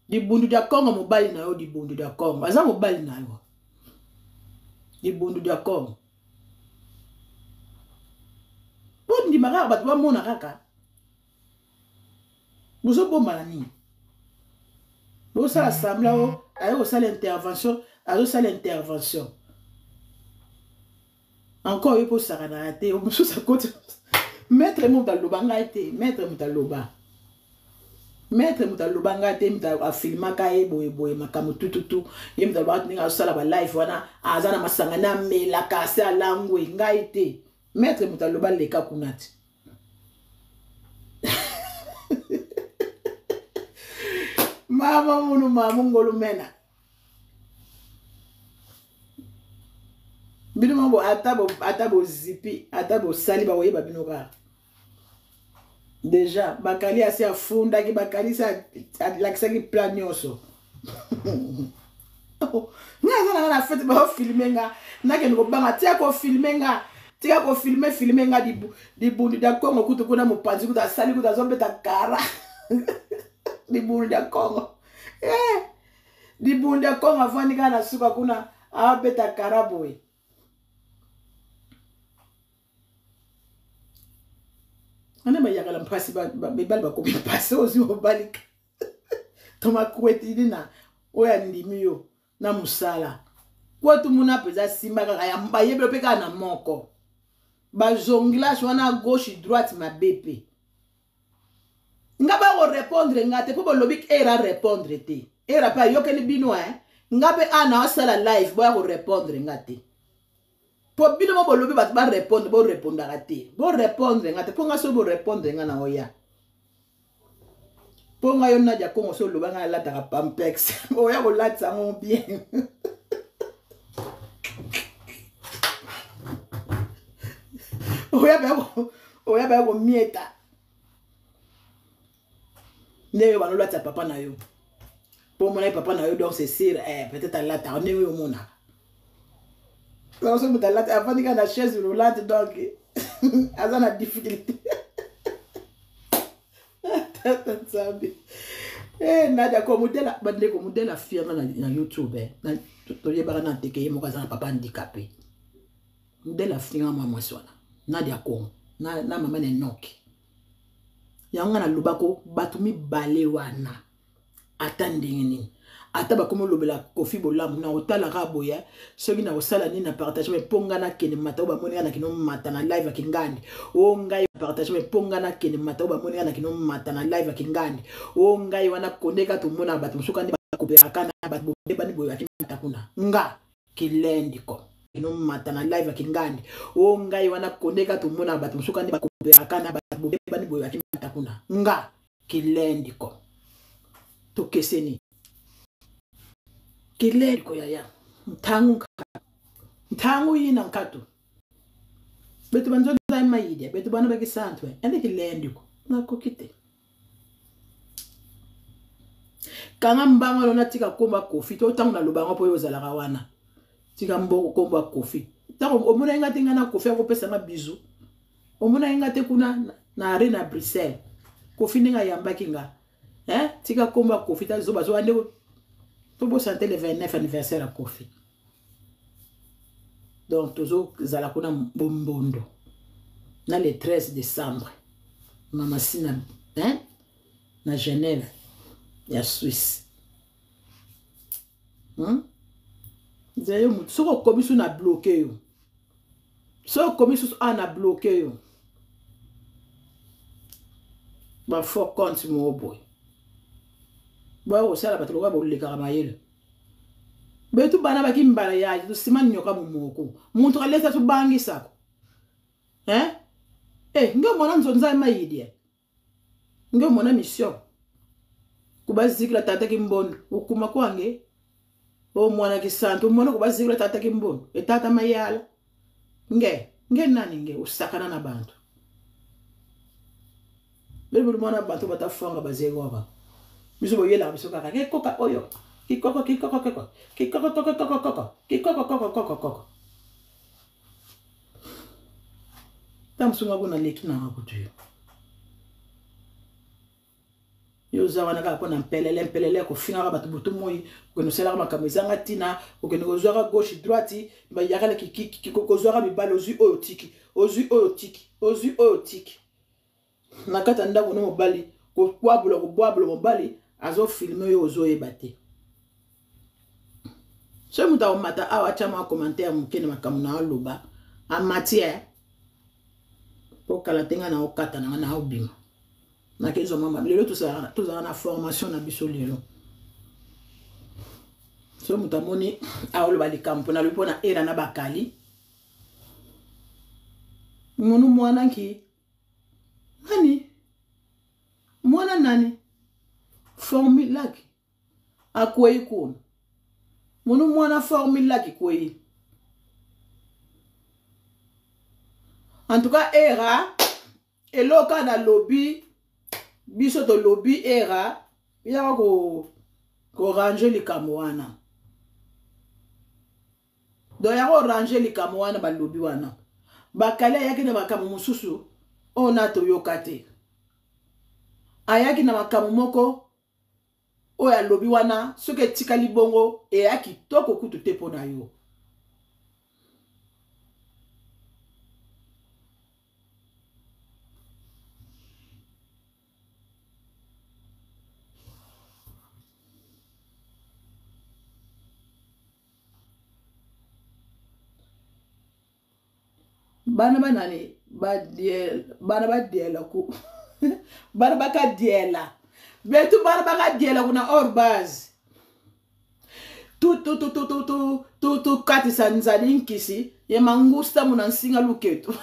Di bundu dia Congo mobali na yo di bundu dia Congo. Aza mobali na yo. Di bundu dia Congo. Bondi mara bato ba mona kaka. Bozo bomba na nini ça assemblée ayo ça l'intervention l'intervention encore il faut s'arrêter au monsieur ça côté maître Moutaloba ngaité maître Moutaloba ngate mta filma kae boy makamu tututu yemta ba ninga sala ba live wana azana masanga na mela kase alangwe ngaité maître Moutaloba leka kunati mama munu ngolu mena bino mambo atabo zipi atabo sali ba woyeba bino ka déjà bakali asi afunda ki bakali sa lakisa ki plan nyoso nga na fete ba filmer nga na ke ngo banga tia ko filmer nga di bundi da Congo kutu kuna mupanzi kuta sali kuta zombe ta kara di bundi da Congo di bundi da Congo afani kana suka kuna abeta karaboy ana ba yakala mpasi ba ko mpasi ozi obalika toma kweti dina oya ndimiyo na musala kwa tu muna peza simba kaka ya mbayebe pe kana moko ba jonglage wana gauche droite ma BP ngaba ko répondre ngate po lobik era répondre te era pa yokeli bino ngabe ana osala live boya ko répondre ngate po bino mo bolobi ba répondre bo répondre ngate bo répondre ngate po ngaso bo répondre ngana oya po ngayo na ja Kongo so loba ngala lata ka pampex oya ko lata ngo bien oya ba ko mieta ne ba no lata papa na yo po mona papa na yo donc c'est sûr peut-être lata ne yo mona quand on se lata avant de la chaise roulante donc azana difficulté Nadia ko modèle bande ko modèle affirme na YouTube na to yeba na teke mo kaza papa handicapé modèle affirme moi swana Nadia ko na mama ne noki yanga na lubako batumi bale wana atandingini ataba komo lobela kofi bolamu na otala raboya soki na osala ni na partage me ponga na kene mata ba moni na kino mata na live akingandi o ngai partage me ponga na kene mata ba moni na kino mata na live akingandi o ngai wana kondeka to mona batu suka ndi ba kopera kana batu beba ni boya kimata kuna nga kilendiko kino mata na live akingandi o ngai wana kondeka to mona batu suka ndi ba kopera kana batu beba ni boya kimata kuna nga kilendiko to keseni Kilele ko yaya ntangu yina nkatu betu banzo za maide betu bana baki santwe ende kilende ko na kokite kanga mbanga lona tika komba kofi to tangu na lobanga po yozala kawana tika mboko komba kofi tangu omuna ngati ngana kofi akopesa ma bizu omuna ngati kuna na arena Bruxelles kofi ninga yambaki nga tika komba kofi ta zoba zo ande pour vous santé le 29 anniversaire à Kofi. Donc, toujours, zala kuna bombondo. Na le 13 décembre. Mama sina, na Genève. Ya Suisse. Zayo mutu. Soko komisu na bloqué yo. Soko komisu na bloqué yo. Ba fort compte mo boy. Ba o sala batloga bo le karamayele betu bana baki mbala ya to simani nyoka mumoko muntu kaleta to bangi sako ngo mona nzonza mayidi ngo mona mission kubazikira tata kimbondo ukuma kwange o mwana kisanto mona kubazikira tata kimbondo etata mayala nge nani nge usakana na bantu bebe mona bantu batafanga bazego ba biso boyela biso kaka ke koka oyo kikoko tamsunga kuna letu na akutu yo zawana ka pona mpelele ko finga ba tubutu moyi ko no sela ma kamizanga tina ko ke no zwa gauche droite ba yakala ki ko zwa bi balo ozu otiki nakata ndako no mobali ko kwabula mobali azo filmer yo ozo ebate so muta o mata awa chama commentaire mukene makamu na loba en matière pour kala tenga na okata na obima na kezo mama lelo tout ça na formation na biso lelo so muta moni aoloba likampo na lupo na era na bakali monu mwana ki nani mwana nani formule laki akwei kono monu mwana formule laki kwei en tout cas era eloka na lobby biso to lobby era ya ko ranger likambo wana do ya ko ranger likambo wana ba lobby wana bakale yaki na makambo mususu ona to yokate ayaki na makambo moko oya lobby wana soke tikali bongo e yaki toko kutu tepo na yo bana banani bana ba diela ku bana baka diela betu bana baka diela kuna hors base tu kati sanzali nkisi ye mangusta muna nsinga luketu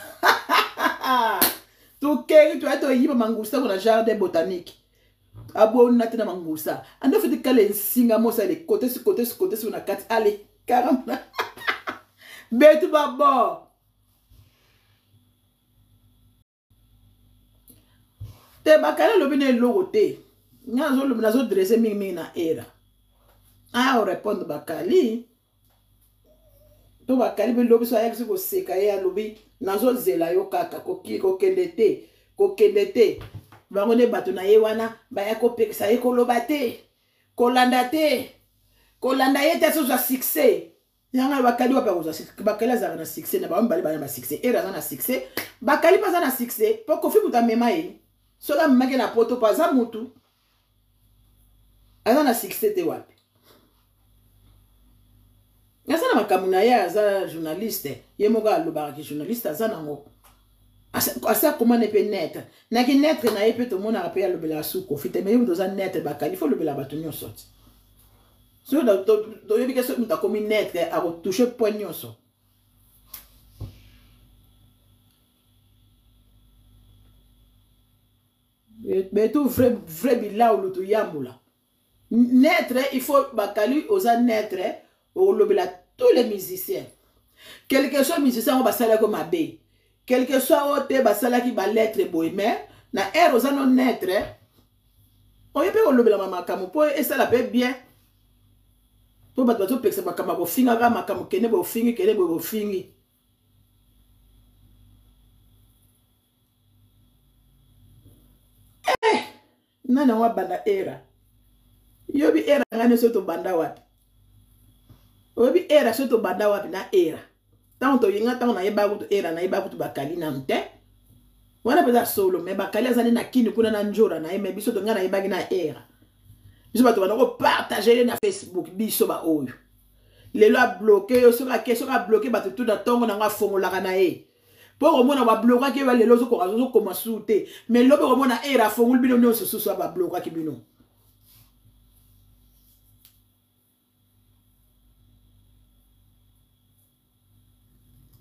tu keri tu ato yiba mangusta kuna jardin botanique abo nati na mangusta ando fiti kale nsinga mosa le côté sur na kati ale karamba betu babo te bakala lobi ne logo te nyazo lobi nazo dresser mingi na era o répondre bakali to bakali be lobi so ayaki ko seka ya lobi nazo zela yo kaka ko kende te bango ne bato na ye wana baya ko pekisa ye ko loba te ko landa ye te so za succès yanga bakali wapa ko za bakali za na succès na ba mbali ba na succès era za na succès bakali pa za na succès poko fi muta mema ye soka mmake na poto paza mutu aza na succès te wapi aza na makamu na ye aza journaliste ye moko alobaka ki journaliste aza nango asa komane mpe netre naki netre na ye mpe tomonaka mpe alobela suko fite me ye mutu oza netre bakali fo olobela bato nyonso ti so toyebi ke so mutu akomi netre akotouche point nyonso mais tout vrai bilan ou tout yamula naître il faut bakali osa naître au lobela tous les musiciens quel que soit musicien on va saler comme abbé quel que soit autre basala qui ba lettre bohème na air osa non naître on y peut lobela mama kamu po et ça la paix bien to bato to peksa bakama bo finga ga makamu kene bo fingi nana wa banda era yobi era ngane soto banda wapi yobi era soto banda wapi na era tanto yinga tanto na yeba kutu era na yeba kutu bakali na mte wana peza solo me bakali azali na kini kuna na njora na yeme biso to ngana yeba na era biso bato bana ko partager na Facebook biso ba oyo lelo a bloquer yo soka keso ka bloquer bato tout na tongo na nga fongola na ye pour au moins va bloquer qui va les lozo ko comme souté mais lobe au moins era fongul bino no so so va bloquer ki bino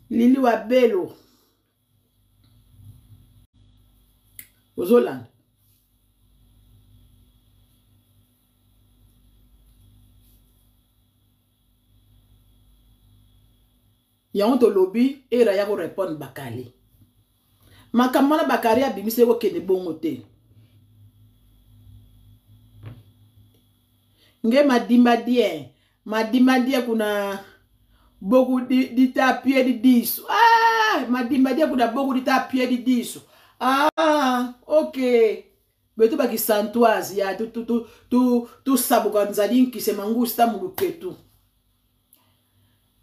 lili wa belo Ozoland ya on to lobby era ya ko répondre bakali makamana bakari abimise ko kende bongo te nge madimba die kuna beaucoup di tapie di diso madimba die kuna beaucoup di tapie di diso ok beto baki santoise ya tu sabuka nzadin ki se mangusta muluketu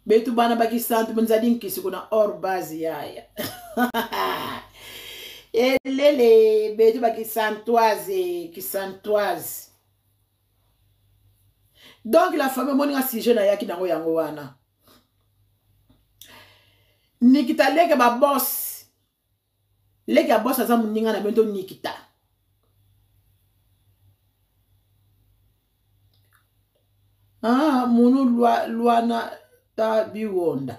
betu bana baki santu nzadin ki se kuna or base yaya elele betu baki santoise ki santoise Donc la famille moninga sujet na yaki nango yango wana. Nikita leke ba boss. Leke boss aza moninga na bento Nikita. Ah, munu Luana Tabi Wonda.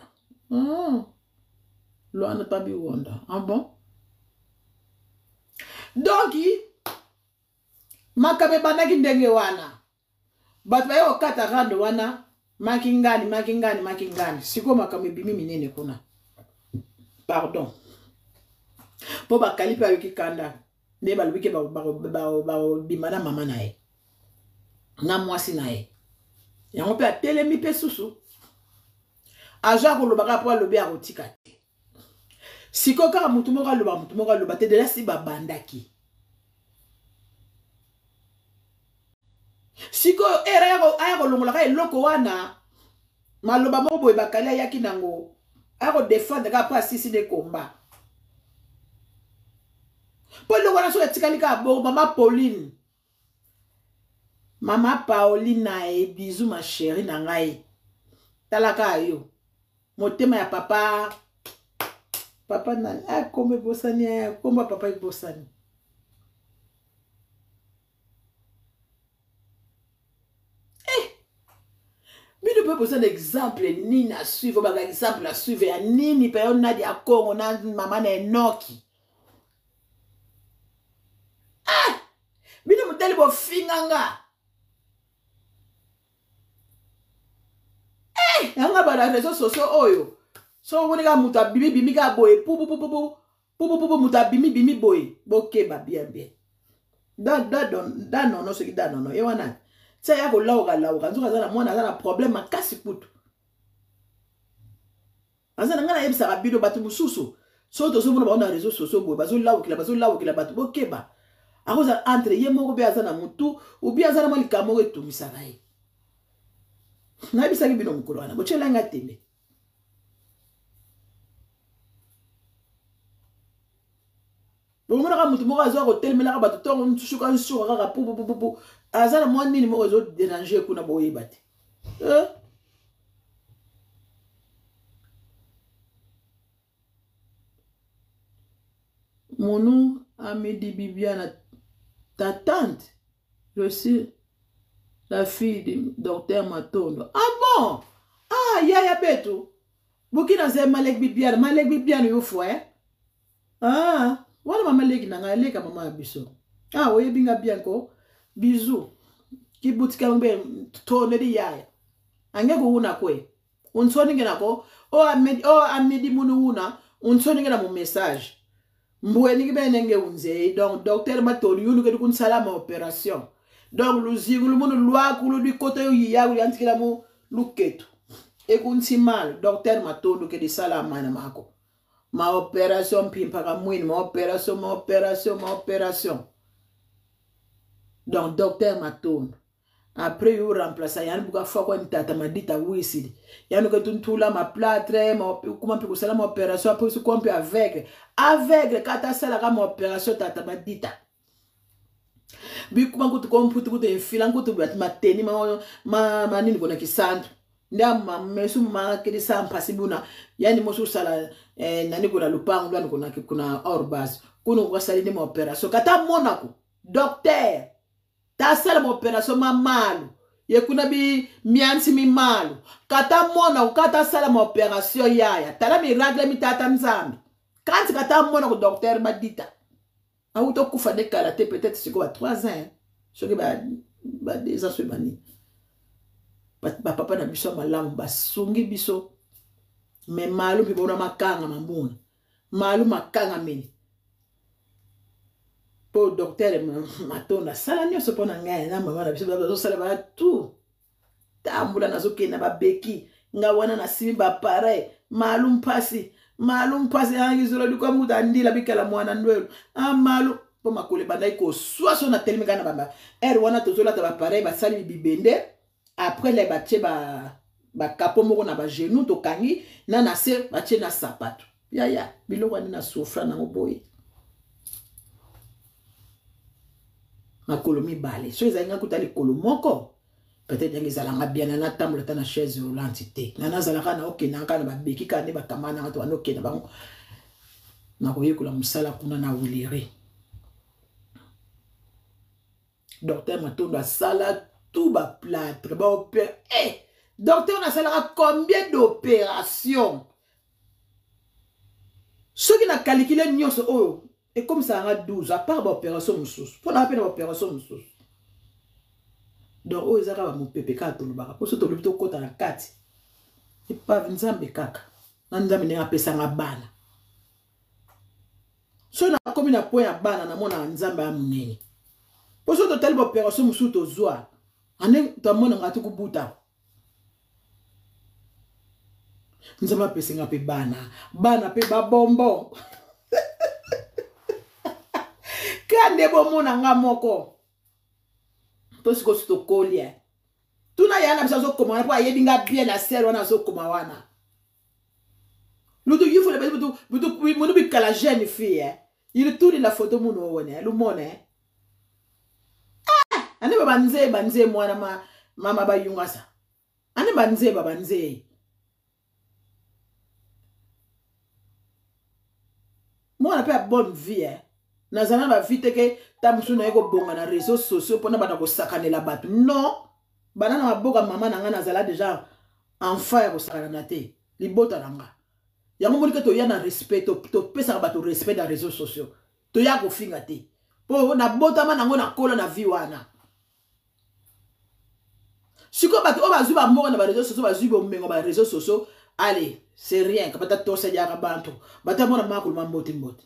Ah. Luana Tabi Wonda. Ah bon? Donc, makabe bandaki ndenge wana. Batu baye okata rando wana. Makingani. Siko makame bimi minene kuna. Pardon. Po bakali pa yoki kanda. Ne balubike bimana mama nae. Na mwasi nae. Yango pe atelemi pe susu. Aja kolobaka po alobi akotika te. Siko kaka mutu moko aloba te de la si babandaki. Siko era ya kolongolaka eloko wana maloba moko boye bakali ayaki nango ako défendre ka pa sisi de combat. Po eloko wana so etikali ka bo Mama Pauline nae, bisous ma chérie na ngai. Talaka yo. Motema ya papa. Papa na comme bosani, comme papa bosani. Mais ne peut poser un exemple ni à suivre, un exemple à suivre, ni période na di akong, on a maman na enoki. Ah! Mais ne me telle bo finganga. Yanga ba na réseaux sociaux oyo. So woni ga muta bimi ga boy pu muta bimi boy. Boke ba bien. Da non ce qui da non. E wana. Ça ya ko lauka. Nzuka za na mwana za na problème makasi putu. Azana ngana yebisa ka bido batu mususu. So to so mona ba na réseaux sociaux boy. Bazo lauka batu boke ba. Akoza entre ye moko be azana mutu, ubi azana malika moko etumisa kai. Na bisa ki bino mukolo wana bochela nga tembe bomona ka mutu moko azo ko telemela ka batu tongo ntushuka nsuka ka pu azana mwa nini moko zo déranger kuna boyeba te Monu Amedi Bibiana ta tante je suis la fille du docteur Matondo. Ah bon? Ah, Yaya Beto. Bukina ze Malek Bibiana yo fwa, eh? Ah, wana mama leki nanga leka mama biso. Ah, oye binga bianko. Bisous. Ki butika mbe tone di yaya. Ange ko una kwe. Unsoni ngena ko. Amedi munu una. Unsoni ngena mu message. Mbwe ni kibe nenge unze. Donc, docteur Matondo yunu ke dukun salama opération. Donc, le zigou, le loi, le côté où il y a, il y a un luketo. Et qu'on s'y mal, docteur Matondo, que de salama na mako. Ma opération, pimpaka mouine, ma opération. Donc, docteur Matondo. Après, il remplace, il y a un bouga foko, il tata m'a dit à Wissid. Il y a un tout là, ma plâtre, comment peut ça ma opération, après, ce qu'on peut avec, quand t'as ça, la opération, tata m'a dit. Bikuma kutu komputu enfila kutu bat mateni ma nini kona kisantu ndia mesu ma kedi sampasi buna yani mosu sala nani kona lupango ndani kuna orbas kuno kwa sali ni ma opération kata monako docteur ta sala ma opération ma malu ye kuna bi miansi mi malu kata monako kata sala ma opération yaya tala mi ragle mi tata nzambi kanti kata monako docteur badita auto kufa de karaté peut-être c'est quoi 3 ans ce qui ba des ans bani ba papa na biso malamu basungi biso mais malu bi bona makanga mambuna malu makanga meni po docteur Matonda sala nyoso pona ngai na mama na biso ba sala ba tout tambula nazo kena ba beki nga wana na simi ba pare malu mpasi yangi zolo diko muda ndila bikala mwana ndwelo malu po makole bandai ko swaso na telemi kana bamba wana tozola ta ba pare ba sali bibende après les batie ba kapo moko na ba genou to kangi na se batie na sapato ya biloko ni na sofra na oboyi makolo mibale so ezanga kutali kolo moko peut-être que zalanga bien na tambola ta na chaise l'entité na zalaka na ok na kana ba beki ka ne ba kamana to na ok na bango na koyekola musala kuna na wilere docteur Matondo a sala tout ba plâtre ba opérer docteur na sala combien d'opérations ceux qui na calculé nyonso oh et comme ça en 12 à part ba opération mususu pour na appel opération mususu donc oh ezaka ba mopepe ka to lobaka pour soto lobito kota na kati et pas nzambe kaka na nzambe ne apesa nga bana so na komi na point ya bana na mona nzambe amunene pour soto telle opération mususu to zwa ane to mona ngatu kubuta nzambe apesa nga pe bana pe ba bombo kande bo mona nga moko to siko to kolia tuna yana bisa zo koma na yebi nga bien na sel wana zo koma wana luto yifo le butu munu bi kala jeune fille il tourne la photo muno wona lu mone ane banze mwana mama ba yunga sa ane banze mwana pe a bonne vie nazana ba vite ke tamusu na eko bonga na réseaux sociaux pona bana ko sakanela batu non bana na boka mama na nga nazala déjà enfant ya ko sakana te libota nanga yango moni ke to ya na respect to pesa batu respect na réseaux sociaux to ya ko finga te po na bota mana ngo na kola na vie wana siko batu o bazu ba moko na ba réseaux sociaux bazu bo mengo ba réseaux sociaux allez c'est rien kapata to se ya ka bantu bata mona makulu mambote mbote.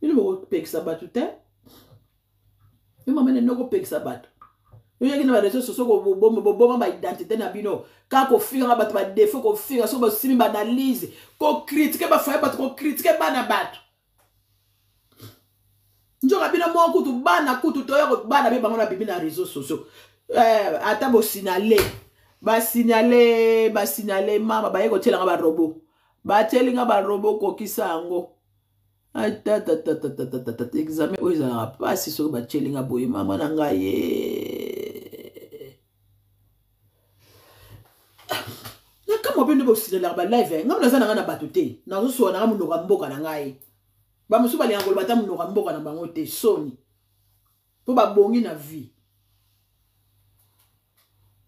Il me peksa batu te. Il m'a mené noko peksa batu. Il y a qui na réseaux sociaux ko bomba ba identité na bino. Ka ko finga batu ba défaut ko finga so ba simi ba analyse ko critiquer ba fa batu ko critiquer ba na batu. Njoka bino mo kutu bana kutu to yako bana be bango na bibi na réseaux sociaux. Ata bo signaler. Ba signaler mama ba yeko tela ba robot. Ba telinga ba robot ko kisango. Examen oza pas si so ba chelinga boye mama na ngai na kama bendo bo sila ba live ngam na zana na batute na zo so na mu no mboka na ngai ba musu ba liangolo bata mu no mboka na bango te soni po ba bongi na vie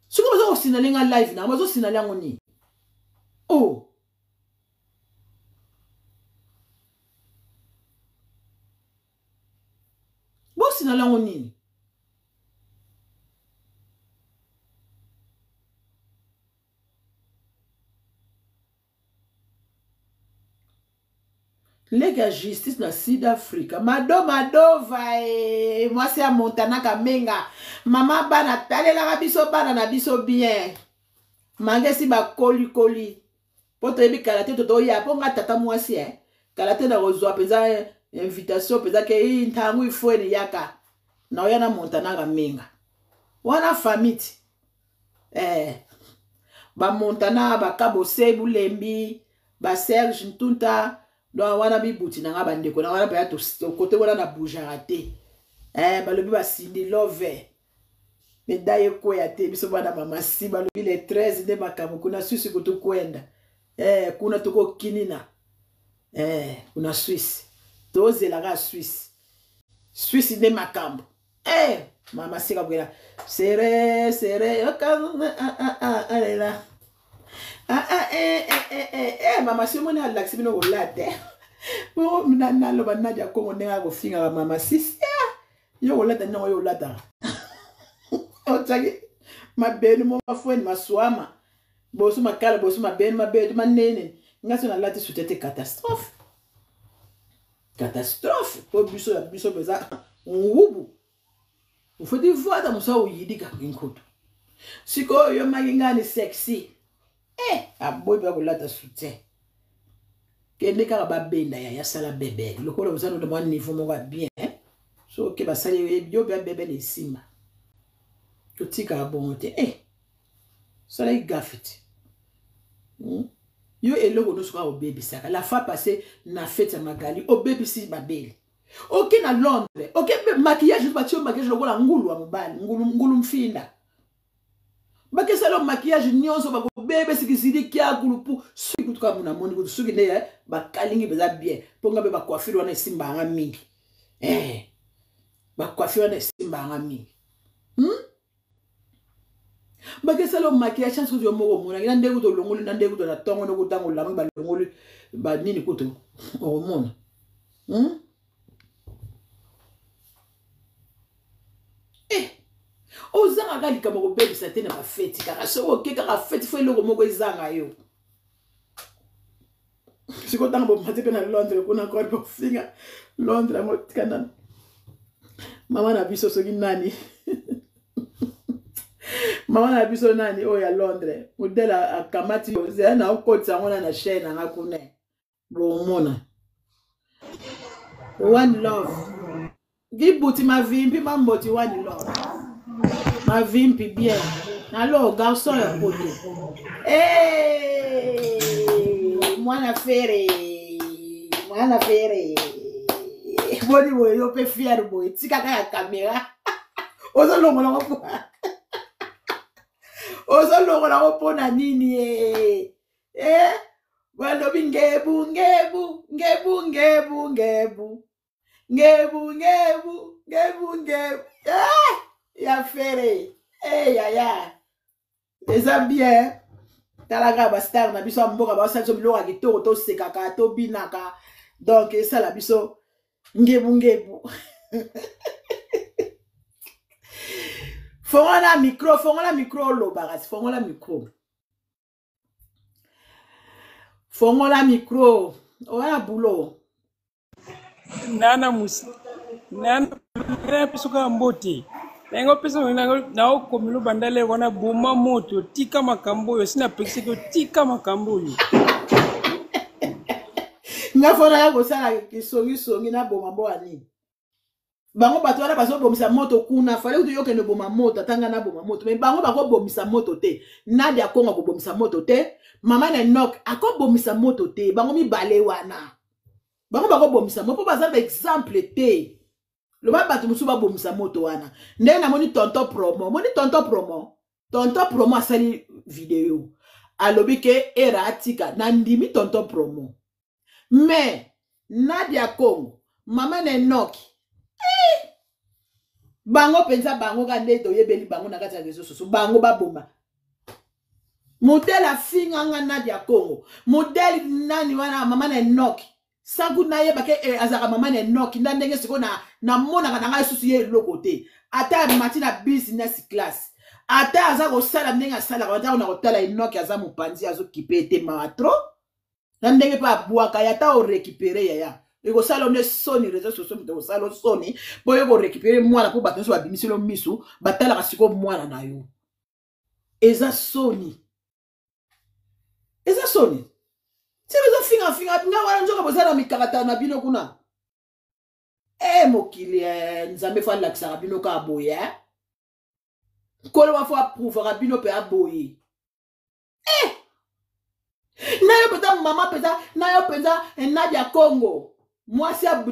suko ba zo sina lenga live na ba zo sina lango ni oh bosi na lango nini lega justice na Sud-Afrique mado vai mwasi ya Montana Kamenga mama bana talela biso bana na biso bien mangesi ba koli poto ebi kalate to ya po nga tata mwasi kalate na rozwa peza invitation peza ke ntangu ifweni yaka na oyana Montana Kamenga wana famiti ba Montana ba Kabo Sebu Lembi ba Serge Ntunta do wana bibuti na nga bandeko na wana pa to kote wana na bujarate balobi ba Cindy Love medaille ko ya te biso bana mama si balobi le 13 de makambo kuna susi kutu kwenda kuna tuko kinina kuna Suisse tozela ga Suisse de makambo mama sika bwela sere alela mama si moni alaxi bino ko late po na lo bana ja ko ndenga ko finga mama sisi yo ko late no yo lata o tsaki mabeni mo mafweni maswama bosu makala bosu mabeni mabedu manene ngaso na late sutete catastrophe po biso beza ngubu ufodi vuata musa uyidika nkutu siko yo magingani sexy aboy ba kulata soutien kende kaka ba benda ya sala bébé lokolo bozano de moi niveau mo bien so ke ba sali yo ba bébé le sima to tika bonte Cela est gaffé. Yo eloko no soka au baby saka. La fois passée, na fête à Magali, au baby si babeli. Ok na Londres, ok maquillage, batio maquillage lokola ngulu wa mobali, ngulu mfinda. Bake salo maquillage nyonso bako bebe sikisidi kia kulupu suki tuka muna moni kutu suki ne bakalingi beza bien. Ponga be ba coiffure wana simba anga mingi. Ba coiffure wana simba anga mingi. Bake salo maquillage chance kutu yomo mona ngina ndegu to longoli na ndegu to na tongo no kutango la ba longoli ba nini kutu o mona. Ozanga kali kama ko baby sa te na ba fête kaka so oke kaka fête fo eloko moko ezanga yo. Siko tanga bo mate pe na Londres kuna ko ko finga Londres mo tikana. Mama na biso so nani. Mama na biso nani o ya Londres. Modela akamati yo ze na okotsa ngona na chaîne na kune. Bo mona. One love. Gibuti ma vimpi mamboti one love. Ma vimpi bien. Alors garçon ya poto. Mwana fere. Boni boy yo pe fier boy. Tika ka caméra. Ozo longo na ko. Ozo longo na ko na nini Walo bingebu. Ya fere. Ya. Eza bien. Talaga ba star na biso mboka ba sa bilo ka kitoko to sekaka to binaka. Donc ça la biso ngebu. Fongola micro lo bagas, fongola micro. Oya boulot. Nana musi. Nana pisuka mbote. Nengo pesa na okomilo bandale wana boma moto tika makambo yo sina pekise ko tika makambo yo. Ngafona ya kosala kisongi na boma mbo ani. Bango bato wana baso bomisa moto kuna fale uto yoke no boma moto tanga na boma moto mais bango bako bomisa moto te. Nadia Konga ko bomisa moto te. Mama na nok ako bomisa moto te. Bango mi bale wana. Bango bako bomisa moto po bazaba exemple te. Le ba batu musu ba bomisa moto wana. Ndenge na moni tonton promo. Tonton promo asali video. Alobi ke era atika na ndimi tonton promo. Mais Nadia Kongo, mama na noki. Bango penza bango kande to yebeli bango na kati ya réseaux sociaux. Bango ba bomba. Modèle a finganga Nadia Kongo. Modèle nani wana mama na noki. Sangu na yeba ke azaka mama na noki ndenge siko na mona kana ngai susu ye lokote. Ata matina business class. Ata azako sala ndenge sala kwa na kotala enoki azamu panzi azo kipete matro. Ndenge pa buaka yata o récupérer yaya. Ego sala ne soni réseaux sociaux mto sala soni po yego récupérer mwana po bato so babimiselo misu batala ka siko mwana na yo. Eza soni. Si vous avez finga, nga njoka bozala mikakata na bino kuna. Mokili nzambe fa lakisa bino ka boye. Kolo wa fo approuver bino pe aboye. Na yo peta mama peta, na yo peta Nadia Kongo. Mwasa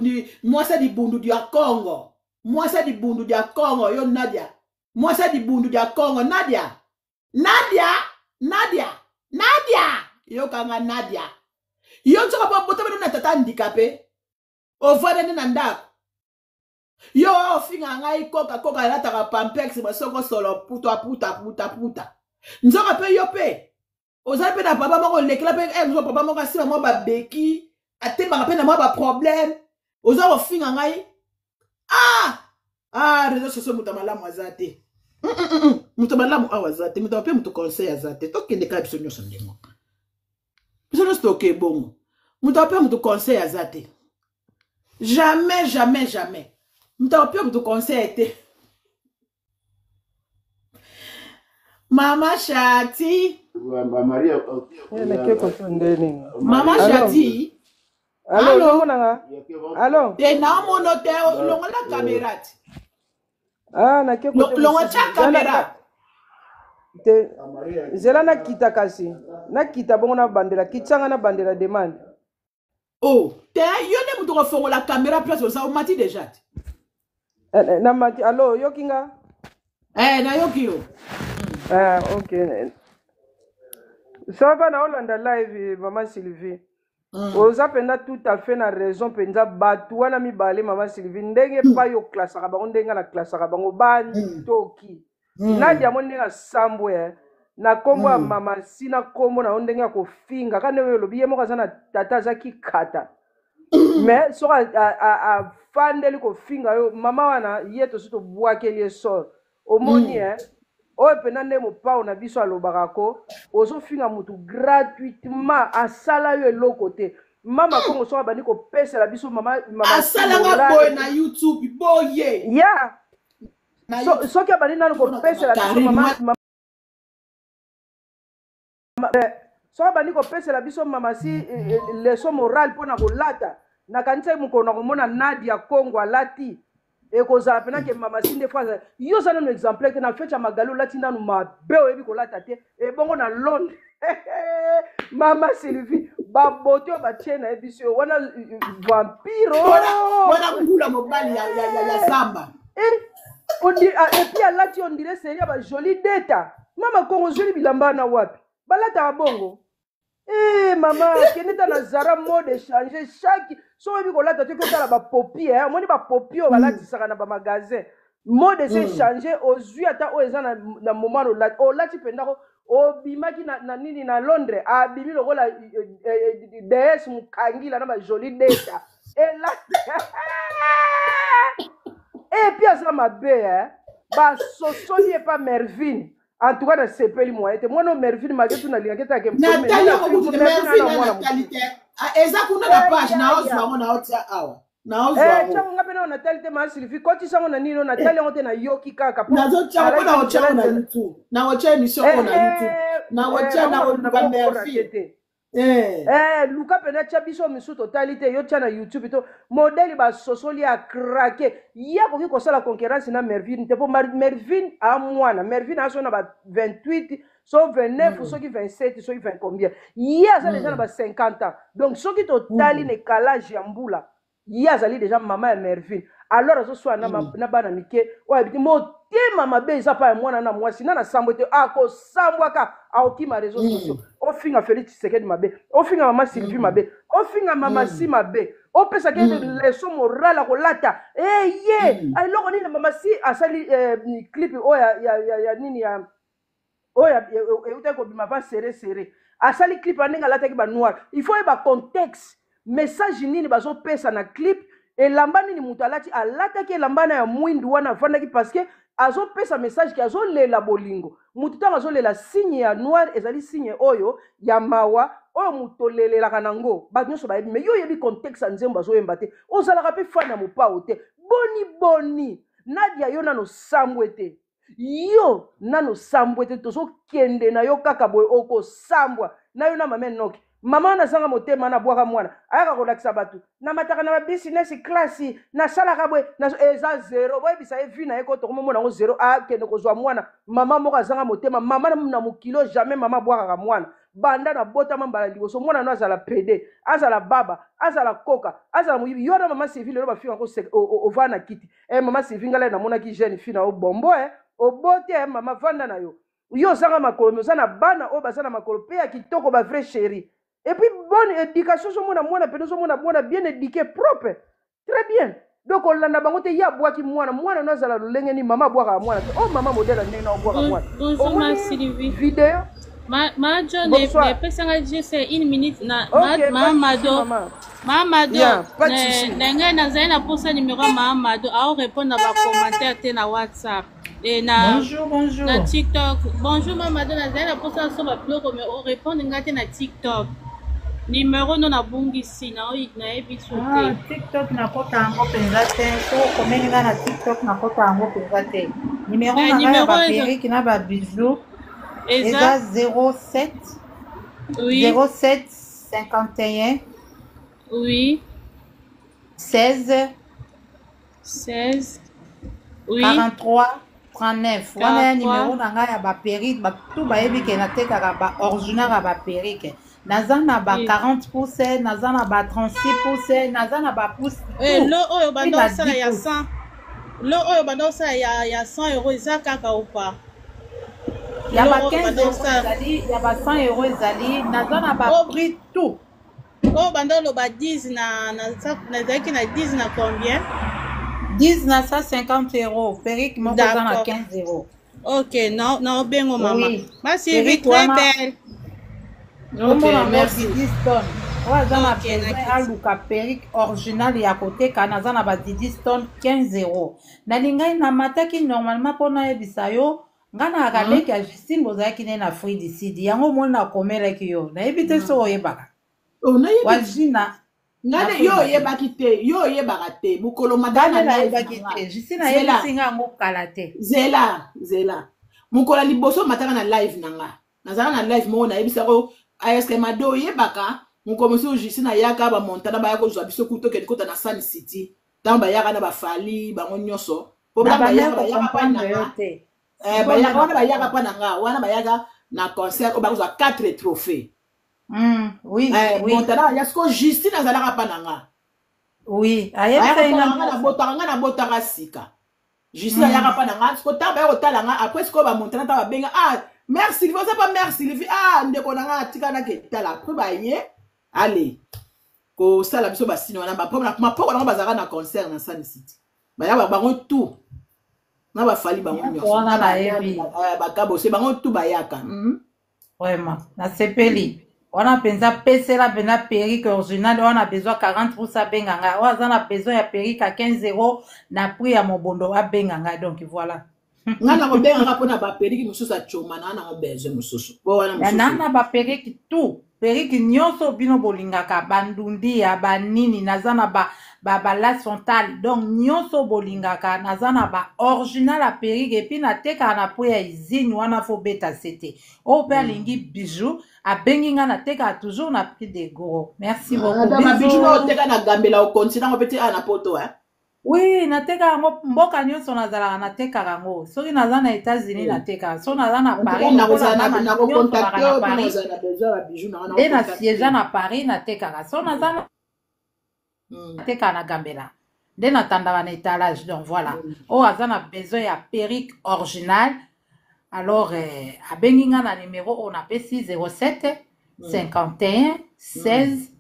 di bundu dia Kongo. Mwasa di bundu dia Kongo yo Nadia. Mwasa di bundu dia Kongo Nadia. Yo kanga Nadia. Yo nsoka pa botama na tata handicapé. O vade ni nanda. Yo finga ngai koka lata ka pampex basoko solo puta. Nsoka pe yo pe. Oza pe na papa moko lekela pe nso papa moko asima mo ba beki. Atemba pe na mo ba problème. Oza ko finga ngai. Réseaux sociaux mutamalamu azate. Mutamalamu awazate, mutape mutu conseil azate. Tokende ka biso nyoso ndemo. Biso no stocké bongo. Mutape mutu conseil azate. Jamais. Mutape mutu conseil ete. Mama Shati. Mama Shati. Allô. Na mono te longola caméra. Na ke ko longola caméra. te zela nakita kasi nakita bongo na bandela kitanga na bandela demande oh te yo nde moto kofongola caméra place osa omati déjà na mati allo yoki nga nayoki yo ok sava na olanda live mama Sylvie oza mpenza tout à fait na raison mpenza bato wana mibale mama Sylvie ndenge pa yo klasaka bango ndenge na klasaka bango bantoki nadia mo ndenge asambwe na kombo ya mama si na kombo na yo ndenge ya kofinga kande oyo olobi ye moko aza na tata azaki kata mais soki afandeli kofinga yo mama wana ye tosi tobwakeli ye sor omoni oyo mpenza nde mopao na biso alobaka ko ozofinga motu gratuitement asala yo eloko te mama kongo soki abandi kopesela biso mama asalanga boye na YouTube boye ya soki abandi nano kopesela biso soki abandi kopesela biso mama si leson morale mpona kolata nakanisa mokolo na komona Nadia Kongo alati ekozala pena ke mama si nde fois yo oza nano exemple te na fete ya magali olati nano mabe oyebi kolata te ebongo na Londres mama Sylvie babote oyo batie na ye biso yo wana vampire wana ngula mobali ya zamba epuis alati on dirait seri ya bajoli deta mama Kongo ozweli bilamba na wapi balataka bongo mama kende ta na Zara mode changer chaque so oyebi kolata te kotala bapopi omoni bapopi oyo balatisaka na bamagasin mode se changer ozwi ata oyo eza na moment olati mpendako obimaki na nini na Londres abimi lokola DS mukangila na bajoli deta epi aza mabe basosoli epa Mervine en tout cas na sepeli moye te mwana Mervine maketu na lingaki ta ke Nathalie obutu Nathalie eza kuna na page na ozwa ngo na otia awa na ozwa ngo chango ngape na Nathalie te ma Sylvie koti sango na nino Nathalie ngo te na yoki kaka nazo chango na otia na YouTube na otia émission ko na YouTube na otia na Mervine luka pena tia biso misu totalité yo tia na YouTube to modèle basosoli a craqué ya koki kosala concurrence na Mervine te po Mervine a mwana Mervine aso na ba 28 so 29 soki 27 soki 20 combien ya aza déjà na ba 50 ans donc soki totali ne calage ya mbula ya azali déjà mama ya Mervine alors azoswa na bana mike oyo abiti motema mabe eza pa ya mwana na mwasi na sambwe te akosambwaka aokima réseaux sociaux ofinga Félix Tshisekedi mabe ofinga mama Sylvie mabe ofinga mama si mabe opesaki leson morale akolata ye eloko nini mama si asali clip oyo ya nini ya oyo eutaki kobima va serre asali clip andenge alataki banoir il faut yeba contexte message nini bazopesa na clip elamba nini moto alataki elamba na ya mwindu wana avandaki parce que azopesa message ki azolela bolingo moto ntango azolela signe ya noir ezali signe oyo ya mawa oyo moto olelelaka nango bato nyonso bayebi me yo oyebi contexte ya nzembo azoyemba te ozalaka mpe fani ya mopao te boni Nadia yo nano sambwe te yo nano sambwe te tozokende na yo kaka boye okosambwa na yo na mame noki mama nazanga motema na bwaka mwana ayaka kolakisa bato na mataka na business class na salaka boye eza zero boyebisa ye vi na ye ko tokomomona ngo zero akende kozwa mwana mama moko azanga motema mama na mokilo jamais mama bwakaka mwana banda na botama mbala liboso mwana no azala pede azala baba azala koka azala moyibi yo na mama Sylvie lelo bafika ko ova na kiti mama Sylvie ngala namonaki jeune fille na obombo obote mama vanda na yo yo ozanga makolo oza na bana oyo baza na makolo mpe ya kitoko ba vrai chéri. Et puis, bonne éducation, bien éduqué, propre. Très bien. Donc, on l'a bangote ya boaki mwana na zala lolenge ni mama boaka mwana. Oh, maman modèle na boaka mwana. Bonjour, ma Sylvie. Vidéo. Ma John, pesanga juste une minute na Mamado. Nenga na zaina posa numéro Mamado. A répondre à ba commentaire te na WhatsApp. Et bonjour. Na TikTok. Bonjour, Mamado. Na zaina posa so ba blog mais on répond ngate na TikTok. Numéro non na bungisi na ebisote. TikTok na kota yango penza te. So komenga na TikTok na kota yango penza te. Numéro na ba Eric na ba bijou. Eza 07 oui 07 51 oui 16 16 oui 43 39 wana ya numéro na ngai ya baperique batu bayebi ke natekaka baoriginal ya baperique naza na ba 40 pouce naza na ba 36 pouce naza na ba pouce lo oyo banda osala ya 100 lo oyo banda osala ya 100 euros eza kaka ou pas ya ba 15 euros ezali ya ba 100 euros ezali naza na ba prix tout oyo banda oloba 10 nazalaki na 10 na combien 10 na 150 euros perique moko eza na 15 euros ok na obengo mama basi vi très belle omona merci 10 tonnes oyo aza na besoin aluka perique original ya koteka naza na ba 10 tonnes 15 euros nalingai namataki normalement mpo nayebisa yo nga na akaleki ya Justine bozalaki ne na Free du Sud yango omoni nakomelaki yo nayebi te so oyebaka wajina ngane yo oyebaki te yo oyebaka te mokolo madana nayebaki te Justine ayebisi nga yango kala te zela mokolo liboso mataka na live nanga nazala na live moko nayebisako ayeske mado oyebaka mokomosi oyo Justine ayaka bamontana bayaka ozwa biso kuto kende kota na Sun City ntango bayaka na bafali bango nyonso po bayaka pa na nga wana bayaka na concert oyo bakozwa 4 trophées montana ya siko Justine azalaka pa na nga ayaka na botaka sika Justine ayaka pa na nga siko ntango bayaka kotala nga apres sikoyo bamontana ntango babenga mère Sylvie oza pa mère Sylvie ndeko na nga atika nake tala apres baye ale kosala biso basine wana mapoko nango bazalaka na concert na Sun City bayaka bango tout na bafali bango nyonso bakabose bango tout bayaka vraiment nasepeli wana penza pesela pena perique original wana besoin 40 pour ça benganga oza na besoin ya perique à 15 euros na prix ya mobondo a benganga donc voilà ngana ko benganga pona ba perique mususu achoma na ko besoin mususu bo wana mususu na ba perique tout perique nyonso bino bolingaka bandundi ya banini nazana ba las frontale donc nyonso bolingaka nazana ba original a perique et puis na teka na po ya izini wana fo beta c'était au père lingi bijou a benginga na teka toujours na prix de gros merci beaucoup na bijou na teka na gambela au continent peut na poto oui na teka ngo mboka nyonso nazala na teka rango soki naza na États-Unis na teka so naza na Paris na ko contacter na besoin ba bijou na et na siège na Paris na teka so naza teka na gambela de na tandaka na étalage donc voilà aza na besoin ya perique original alors abenginga na numéro on appelle 607 51 16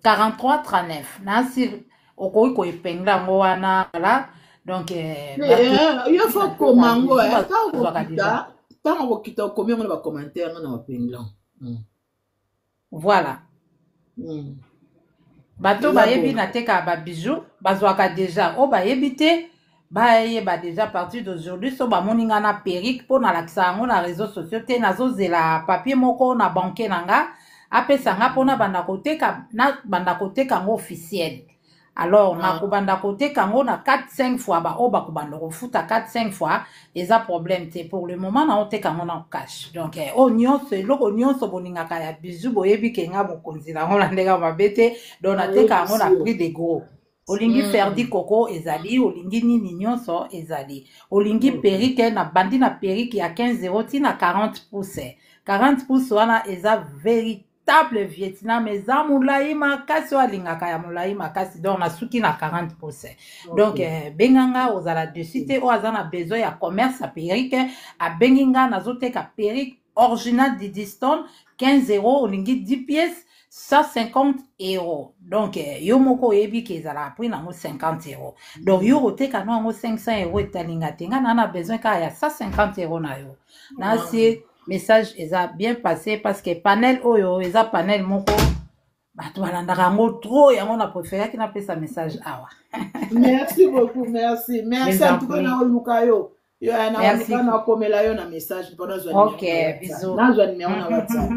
43 39 nasi okoki koepengla ngo wana voilà donc yo faut komango tango kokita okomi yango na bacommentaire nga na bapengla voilà bato bayebi na teka babijou bazwaka déjà o bayebi te bayeba déjà partir d'aujourd'hui so bamoninga na perique mpo nalakisa yango na réseaux sociaux te nazozela papier moko na banke na nga apesanga mpona banda koteka yango officiel alors nakobanda koteka yango na 4-5 fois baoyo bakobanda kofuta 4-5 fois eza problème te pour le moment naoteka yango na cash donc oyo nyonso eloko nyonso boningaka ya bijou boyebi kenga mokonzi nango na ndenge mabe te donc nateka yango na prix de gros olingi ferdi koko ezali olingi nini nyonso ezali olingi perique na bandi na perique ya 15 euros tina 40 pouces wana eza véritable Vietnam eza molai makasi alingaka ya molai makasi donc nasuki na 40 pouces donc benganga ozala dessus te o aza na besoin ya commerce ya perique abenginga nazoteka perique original de 10 tonnes 15 euros olingi 10 pièces 150 euros donc yo moko oyebi ke ezala prix nango 50 euros donc yo oteka nango 500 euros etalinga te nga na besoin ka ya 150 euros na yo nasi message eza bien passé parce que panel oyo eza panel moko bato balandaka yango trop yango na préféraki napesa message awa merci beaucoup merci en tout cas na oluka yo na komela yo na message mpona zwa ok bisous nazwa numéro na WhatsApp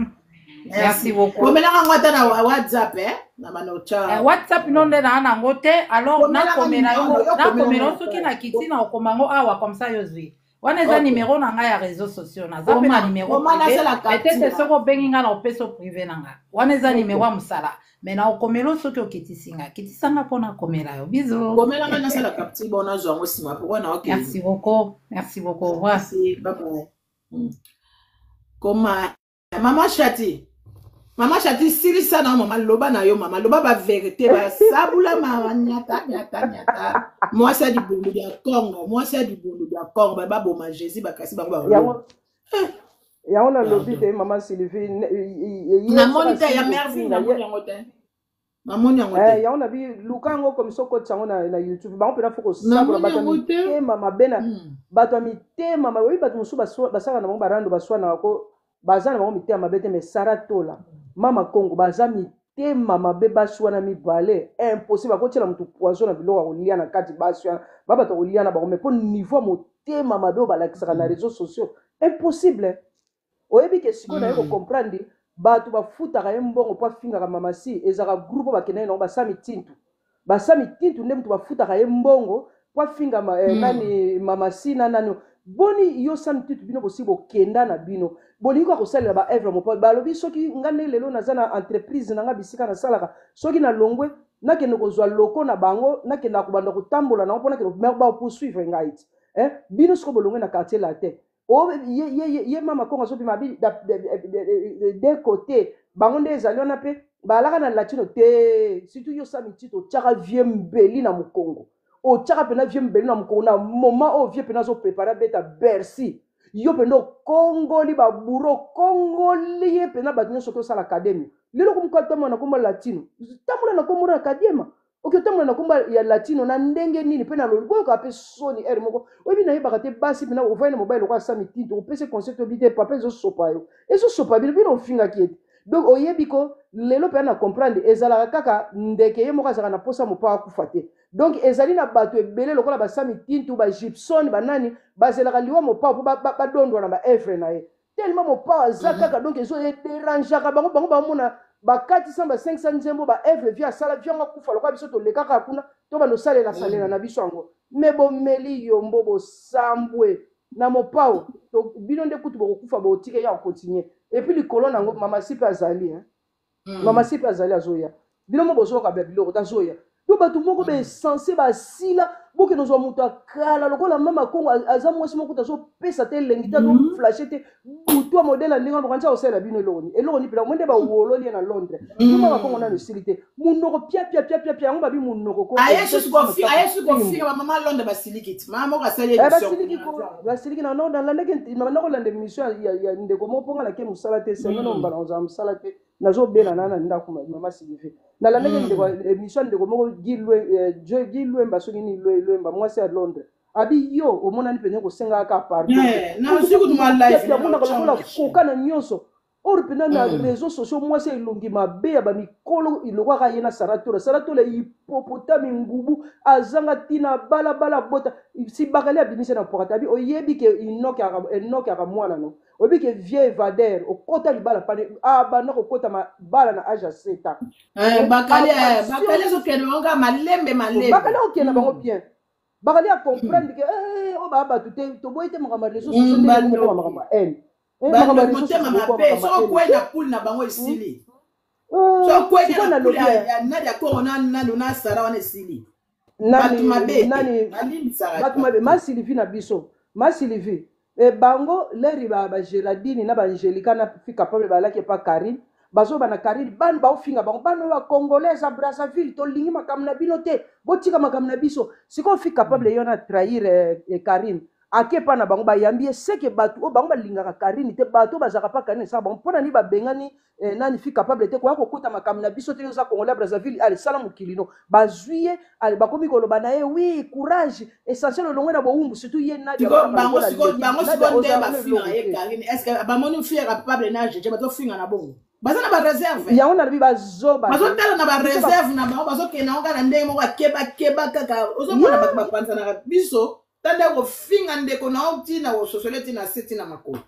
merci beaucoup komelanga ngwata na WhatsApp na manocha WhatsApp nonde na nango te alors na komela yo soki na kiti na okomango awa comme ça yo zwi wana eza numéro na ngai ya réseaux sociaux naza mpe na numéro peut-être soki obengi ngai na opesa privé na ngai wana eza numéro ya mosala me na okomela soki okitisi ngai kitisanga mpona komela yo biso komela ngai nasala capture bona nazwa yango nsima pourquoi na oke merci beaucoup au revoir bye bye koma Maman Chati sili ça na maman loba na yo maman loba ba vérité ba sabula ma nyata. Moi c'est du bondo de Congo ba boma Jésus ba kasi ba ya on a lobby te maman Sylvie na monita ya merveille na monyango te maman yango te ya on a bi lukango comme soko tsango na YouTube ba on peut na foko sabula ba te mama bena ba to mi te mama oui ba musu ba saka na bango barando ba swana ko bazana bango mitema mabete me saratola mama Congo baza mitema mabe baswana mibale impossible akotiela mutu poison na biloko kolia na kati baswana baba to kolia na bango mais pour niveau motema mabe balakisaka na réseaux sociaux impossible oyebi ke siko na yo comprendre bato bafutaka ye mbongo po afingaka mamasi ezaka groupe bakende na basami tintu nde mutu bafutaka ye mbongo po afinga nani mamasi na nani boni yo sami tintu bino bosi bokenda na bino bolingi kosalela ba evre mo balobi soki ngane lelo naza na entreprise nanga bisika na salaka soki na longwe nakende kozwa loko na bango nakende kobanda kotambola nango mpona kende ba poursuivre ngai bino soko bolongwe na quartier latin ye mama kongo azobima bi de côté bango nde ezali wana mpe balaka na latino te surtout yo sami tito otiaka vie mbeli na mokongo otiaka mpena vie mbeli na mokongo na moment oyo vie mpena azoprépare abeta bercy yo pendo kongoli ba buro kongoli ye pena bato nyonso tosala académie lelo komukwa tambola na komba latino tambola na kombo na académie oke tambola na komba ya latino na ndenge nini pe na lolo boyoka mpe soni ere moko oyebi nayebaka te basi pena ovai na mobali lokwa asami tinto opesi concept obi te papa ezosopa yo ezosopa bino bino ofingaki ete donc oyebi ko lelo mpe na comprendre ezalaka kaka ndeke ye moko azalaka na posa mopa akufa te donc ezali na bato ebele lokola basami tintu bagipson banani bazelaka liwa mopao mpo badondwa na baevre na ye tellement mopao aza kaka donc ezoderangeaka bango bamona bakatisa ba 500 nzembo baevre vi asala vianga kufa lokola biso tolekaka kuna to banosalela na biso yango me bomeli yombo bosambwe na mopao bino nde kutu bokokufa botike ya kokontinue epuis likolo nango mama sipe azali mama sipe azali azoya bino mo bozoka biloko tazoya yo bato moko baesense basila boke nozwa moto akala lokola mama kongo aza mwasi moko tazopesa te elengi te azoflashe te butu modele ya ndenge wana bokanisa kosalela bino eloko ni mpela mwende bawololi ye na londres yo mama kongo nano esili te monoko piapia yango babi monoko ayesu kofinga bamama londres basiliki ti mama moko asali basiliki nakolanda émission ya ndeko moko mponga nake mosala te sengeno mbala ozala mosala te nazobela nana ndako mama Sylvie nalandaki ndeko émission ndeko moko gilwemba soki ni lwemba mwasi ya londres abi yo omonani pene kosenga kaka pardonkoka na nyonso or pena na réseaux sociaux mwasi elongi mabe ya bamikolo ilokwaka ye na saratola hipopotami ngubu azanga tina balabala bota si bakali abimisi na pokata abi oyebi ke enokaka mwana no oyebi ke vie evader okota libala pane abanda kokota mabala na age ya 7 ans bakali ezokende bango malembe bakali okende bango bien bakali acomprendre ke o babato te toboyi te makambo ya réseaux sociaux makambo ya haine motema mabe sokwenda poule na bango esili sokwenda poule ya nadi ya kongo nani nasara wana esili bato mabe ma Sylvie na biso ma Sylvie bango leri bagéradine na baangélika na fi capable balaki pa Karine bazoba na Karine banu baofinga bango banu ba congolaise à Brazzaville tolingi makambo na bino te botika makambo na biso sikoyo fi capable yo na trahir Karine ake pa na bango bayambi seke bato o bango balingaka Karine te bato bazaka pa Karine sa bango mpona ni babengani nani fi capable te koya kokota makambo na biso te yoza Congolais Brazzaville ale sala mokilino bazwiye ale bakomi koloba na ye oui courage essentiel olongwe na bowumbu surtout ye nadi bango sikonde bafinga ye Karine est-ce que bamoni fi capable na jeje bato finga na bongo baza na ba réserve yango na bi bazoba bazotala na ba réserve na bango bazokena ngo na ndenge moko akeba kaka ozomona bato bapanza na biso tande kofinga ndeko na otina ososole tina seti na makolo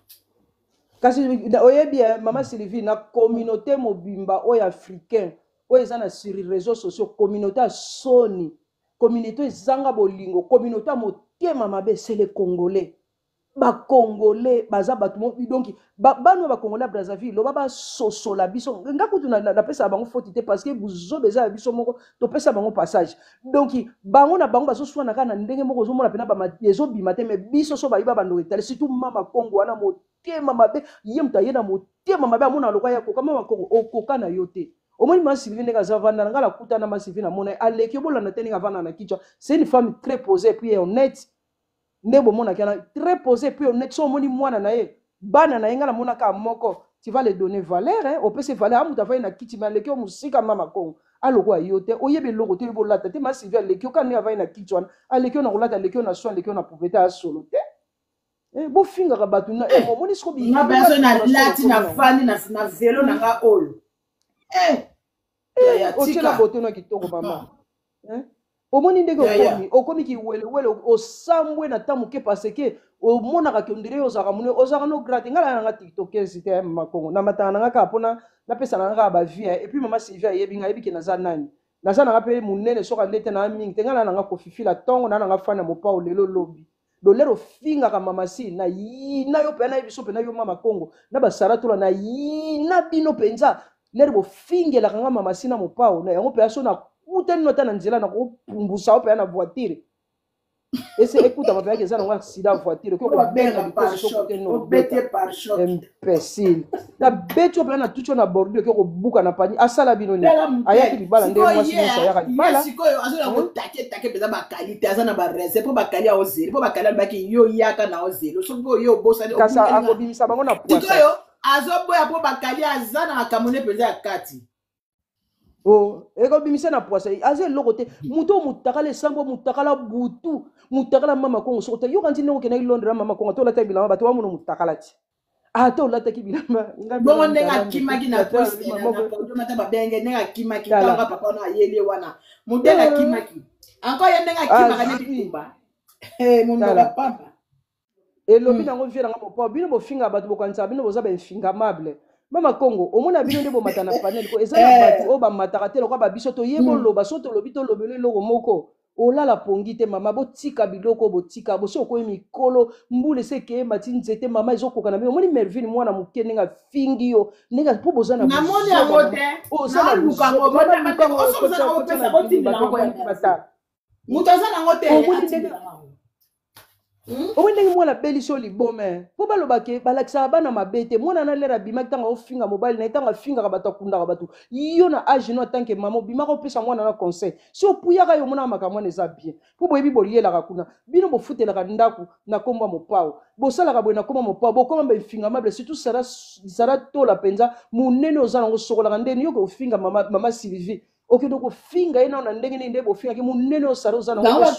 kasi oyebi mama Sylvie na communauté mobimba oyo africain oyo eza na sur réseaux sociaux communauté soni communauté ezanga bolingo communauté motema mabe c'est les Congolais ba congolais baza bato donc bano ba congolais Brazzaville lo ba soso la biso nga kutu na pesa bango faute te parce que buzo beza biso moko to pesa bango passage donc bango na bango baso swana kana ndenge moko zo mona pena ba yezo bimate mais biso so ba iba bando etale surtout mama Congo wana motema mabe yemta yena motema mabe amona lokwa ya koka mama Congo okoka na yote omoni ma Sylvie ndeka zavanda ngala kuta na ma Sylvie na mona aleki bola na teninga vana na kichwa c'est une femme très posée puis honnête Nebo mona kana très posé puis honnête so moni mwana na ye bana na yenga na mona ka moko tu vas les donner valeur hein au pc valeur amuta fa na kiti ma lekio musika mama Congo aloko ayote oyebe logo te bolata te ma Sylvie lekio kana va na kiti wana alekio na kolata lekio na soin lekio na pouveta solo te bo finga ka batu na moni sko bi na personne na lati na fani na vélo na ka olo ya tika bote na kitoko mama omoni ndenge okomi ki wele osambwe na tamuke parce que omonaka ke ndire ozaka mune ozaka no grate ngala na TikTok ezite makongo na matana nga ka pona na pesa na nga ba vie et puis mama Sylvia yebinga yebiki na za nani na za na pe munene soka ndete na mingi tengala na nga kofifila tongo na nga fana mopa lelo lobi do lero finga ka mama si na yina yo pena biso pena yo mama Congo na basaratola na yina bino penza lero bo fingela ka mama si na mopa na yango pe aso na utani nota na nzela na kupumbusa ope na voiture ese ekuta mabe yake zana ngwa sida voiture ko benga because so ko no bete par choc imbécile na beto pe na tucho na bordeaux ko buka na pani asala bino ni ayaki bibala nde mwasi so yaka bibala sikoyo azona ko take beza ba qualité azana ba rese po ba kali a ozeli po ba kali baki yo yaka na ozeli so ko yo bosa ni kasa akobimisa bango na poisa sikoyo azoboya po ba kali azana akamone peza ya kati eko bimisa na poisa aze lokote muto mutakala sambo mutakala butu mutakala mama Congo sokota yo kanti ndeko kena Londres mama Congo to lata bilama bato bamuno mutakala ti to lata ki bilama bongo ndenga kimaki na poste na paudo mata babenge ndenga kimaki tanga papa na yele wana mudenga kimaki encore ye ndenga kimaka ne bitumba mundo la papa elobi nango viera nga popo bino bofinga bato bokanisa bino boza ba infingamable mama Congo omona bino nde bomata na panel ko eza na bato o ba mataka te lokwa ba biso to yebo loba so to lobi to lobele loko moko olala pongi te mama botika biloko botika boso ko mikolo mbule se ke mati nzete mama ezokoka na bino omoni Merville mwana mukene nga fingi yo nenga po bozana na moni ya mote o sa luka ngo mata o so za ko pesa ko timba ko ya mutazana ngote ndenge mwana beliso libome po balobake balakisa bana mabete mwana na lera bimaki tanga ofinga mobile na itanga finga bato akundaka bato yo na age no tanke mama bimaka opesa mwana na conseil si opuyaka yo mona makamwana eza bien po boyebi bolielaka kuna bino bofutelaka ndako na komba mopao bosalaka boye na komba mopao bokoma bainfingamable surtout sara tola penza munene oza nango sokolaka ndeni yo ke ofinga mama Sylvie ok donc finga ena na ndenge ninde bofinga ki munene osara ozana bala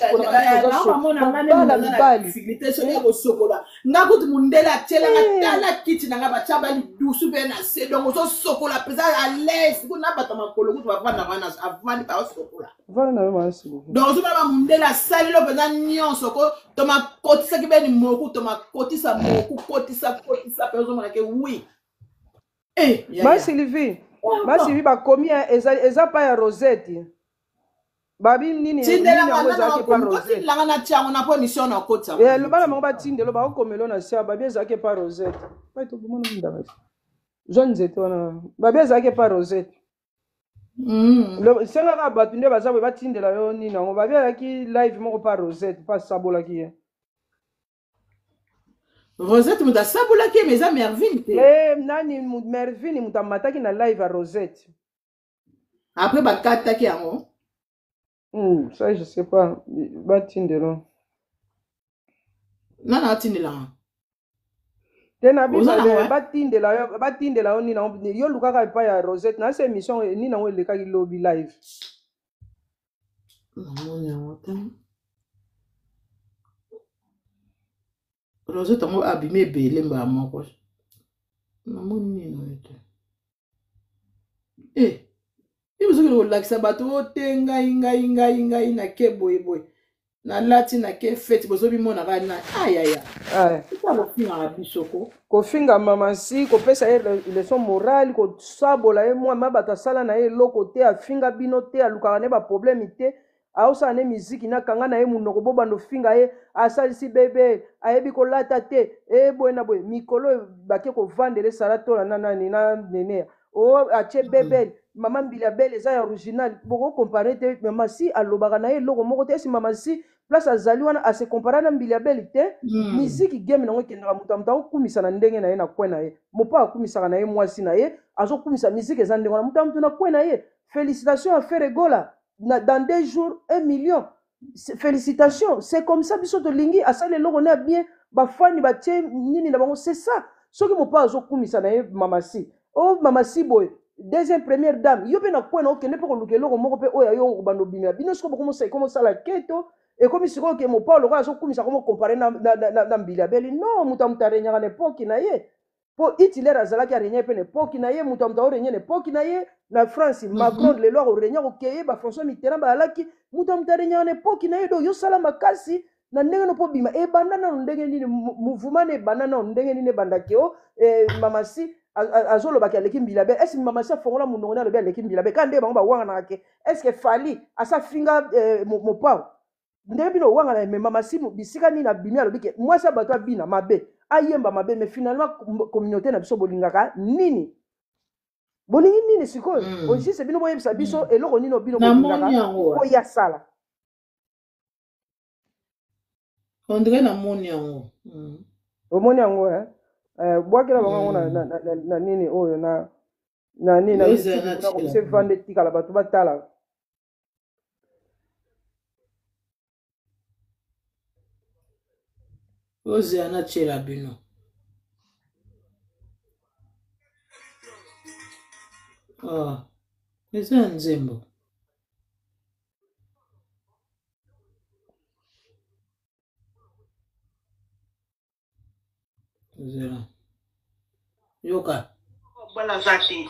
mibali sécurité so ya sokola ngakuti mundela tshela ngatala kiti nanga bachaba li dusu be na se donc so sokola pesa à l'aise kuna bata makolo kuti bavana bana avani pa sokola vana na masi donc so ba mundela sali lo pesa nyonso ko to makotisa ki beni moku to makotisa moku kotisa peso mona ke oui ma Sylvie basi vi bakomi eza pa ya Rosette babi nini yango ezalaki pa Rosette langa na tiango na po mission na kota bana bango batindelo bakomelo na sia babi ezalaki pa Rosette baito bomona ndanga jeune nzete wana babi ezalaki pa Rosette senga ka batu nde baza batindela yo nini yango babi ezalaki live moko pa Rosette pa sabolaki ye Rosette muta sabola ki meza Merville te nani Merville muta mataki na live à Rosette après bakata ki yango ça je sais pas batindelo nana atindela tena biso batindela yo nini yo lukaka pa ya Rosette na se émission nini nango elekaki lobby live Rosette mo abime bele mba moko namoni nino ete ibuzo ko lakisa bato te ngai na ke boy na lati na ke fete bozo bimona kana ayaya ko finga bisoko ko finga mama si ko pesa leçon morale ko sabola e moi mabata sala na e loko te afinga bino te aluka ne ba problème te aosala ne miziki nakanga na ye munoko bobanda ofinga ye asalisi bebe ayebi kolata te boye na boye mikolo bake kovandela esala tola na nani na nenea atie bebele mama mbili ya bele eza ya original bokokompare te mama si alobaka na ye eloko moko te esi mama si place azali wana ase kompara na mbili ya bele te miziki game nango ekendaka moto akokumisa na ndenge na ye na kwe na ye mopo akumisaka na ye mwasi na ye azokumisa miziki eza ndenge wana moto na kwe na ye félicitation à faire egola dans 2 jours 1 million félicitations c'est comme ça biso tolingi asali eloko na bien bafani batie nini na bango c'est ça soki mopo azokumisa na ye mamasi mamasi boye deuxième première dame yo mpe na kwe na okende mpe koluka eloko moko mpe oyo yo kobanda obimela bino sikoyo bokomosala keto ekomi sikoyo ke mopao lokola azokumisa komo kompare na mbili ya beli non moto amutu arenyaka na epoki na ye mpo Hitler azalaki arenya mpe na epoki na ye moto amutu aorenya na epoki na ye na France Macron lelo akorenya kokeye François Mitterrand bazalaki moto amutu arenyaka na epoki na ye do yosala makasi na ndenge no mpo bima ebanda nano ndenge nini mouvement na ebanda nano ndenge nini ebandaki o mamasi azolobaki aleki mbila be esi mamasi afongola monongo na alobi aleki mbila be ka nde bango bawanganaka ke eske fali asafinga mopao ndenge bino owangana me mamasi bisika nini abimi alobi ke mwasi ya bato abina mabe ayemba mabe me finalement communauté na biso bolingaka nini bolingi nini sikoyo ojise bino boyebisa biso eloko nini obino bolingaka oya sala ondre na moni yango omoni yango bwakela bango na nini oyo na nini na komise vande tikala bato batala oze anachela bino eza nzembo zela yoka bala zate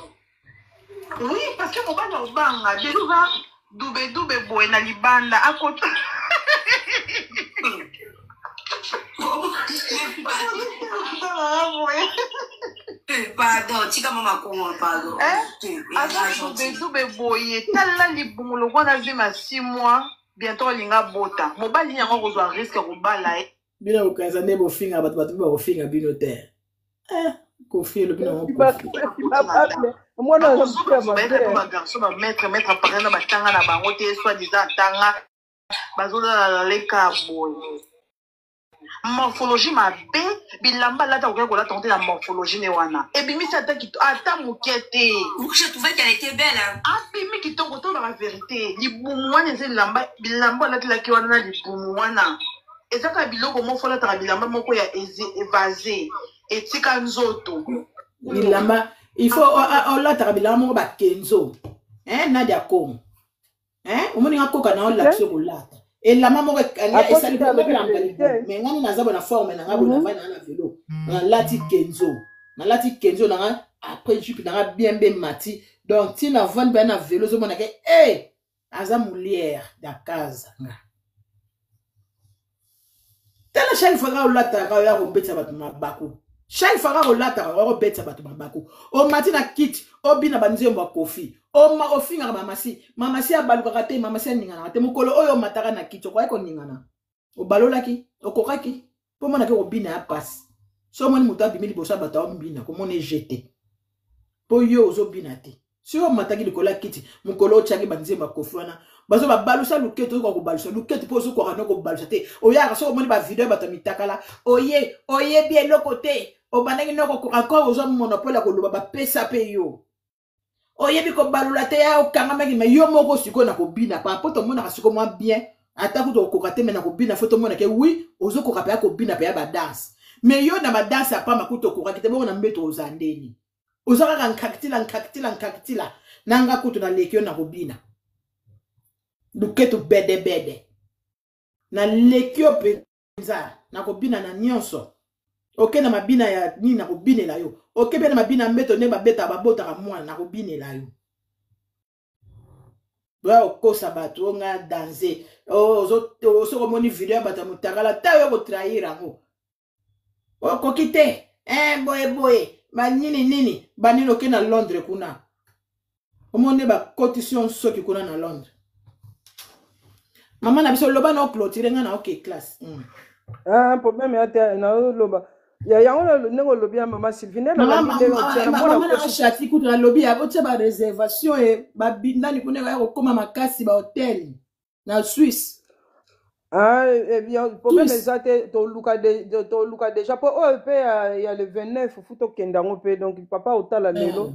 oui parce que mobana obanga déjà dube boye na libanda akota pardon tika mama kongo pardon dube boye tala libungolo kwana vima 6 mois bientôt linga bota mobali yango kozwa risque kobala bino okaza nde bofinga bato bakofinga bino te kofielo bino bagarso bametre appareil na batanga na bango te soit disant tanga bazolala leka boye morphologie mabe bilamba lata okoki kolata ngo te na morphologie ne wana ebimisi ata moke te je trouvais qu'elle était belle abimi kitoko to na vérité libumu wana eza bilamba alatelaki wana na libumu wana ezaka biloko moko olataka bilamba moko ya évasé etika nzoto bilamba il faut olataka bilamba moko bakenzo nadia komo omoni nga koka na olakisi kolata elamba moko esali mais ngani naza bona forme nanga bona vana na vélo nalati kenzo nanga après jupe nanga bien mati donc tina vane bana vélo zomona ke aza moulière da casa nga tala chaque fois ka olata ka ya kobetsa bato mabako chaque fois ka olata ka kobetsa bato mabako o mati na kit obina banzembo ya kofi ofinga mamasi abalukaka te mamasi aningana te mokolo oyo mataka na kit okoki koningana obalolaki okokaki mpo monake kobina ya pasi so omoni moto abimi liboso ya bato aombina komona ejete mpo yo ozobina te si omataki likolo ya kiti mokolo otyaki banzembo ya kofi wana bazo babalusa luketo oyo kobalusa luketo mpo ozokoka no kobalusa te oyaka so omoni bavideo bato mitakala oyebi eloko te obandaki noko encore ozwa monopole ya koloba bapesa mpe yo oyebi kobalula te ya okangamaki me yo moko sikoyo na kobina pa mpo tomonaka sikoyo mwa bien ata kuta okoka te me na kobina fo tomonake wi ozokoka mpe ya kobina mpe ya badanse me yo na badanse apama kuta okokaki te bongo na mbeto oza ndeni oza kaka nkakitila nanga kutu na leki yo na kobina luketo bede na leki yo mpenza na kobina na nyonso oke na mabina ya nini na kobinela yo oke pe na mabina mbeto nde babeta babotaka mwana na kobinela yo bwa okosa bato onga danse osoko moni video ya bato ya motakala ta yo kotrahir yango okoki te boye banini banini oke na Londres kuna omone bakotisi yo soki kuna na Londres Maman na biso loba na clôturer nga na OK classe. Ah problème ya te na loba. Ya yango nengo lobi ya Maman Sylvie na la binde na maman na chati kutu na lobi ya botia ba réservation et ba bindani kuneka ya kokoma makasi ba hôtel na Suisse. Ah, eh bien, problème est to luka déjà pour il y a le 29 faut to kendango pe donc papa otala lelo.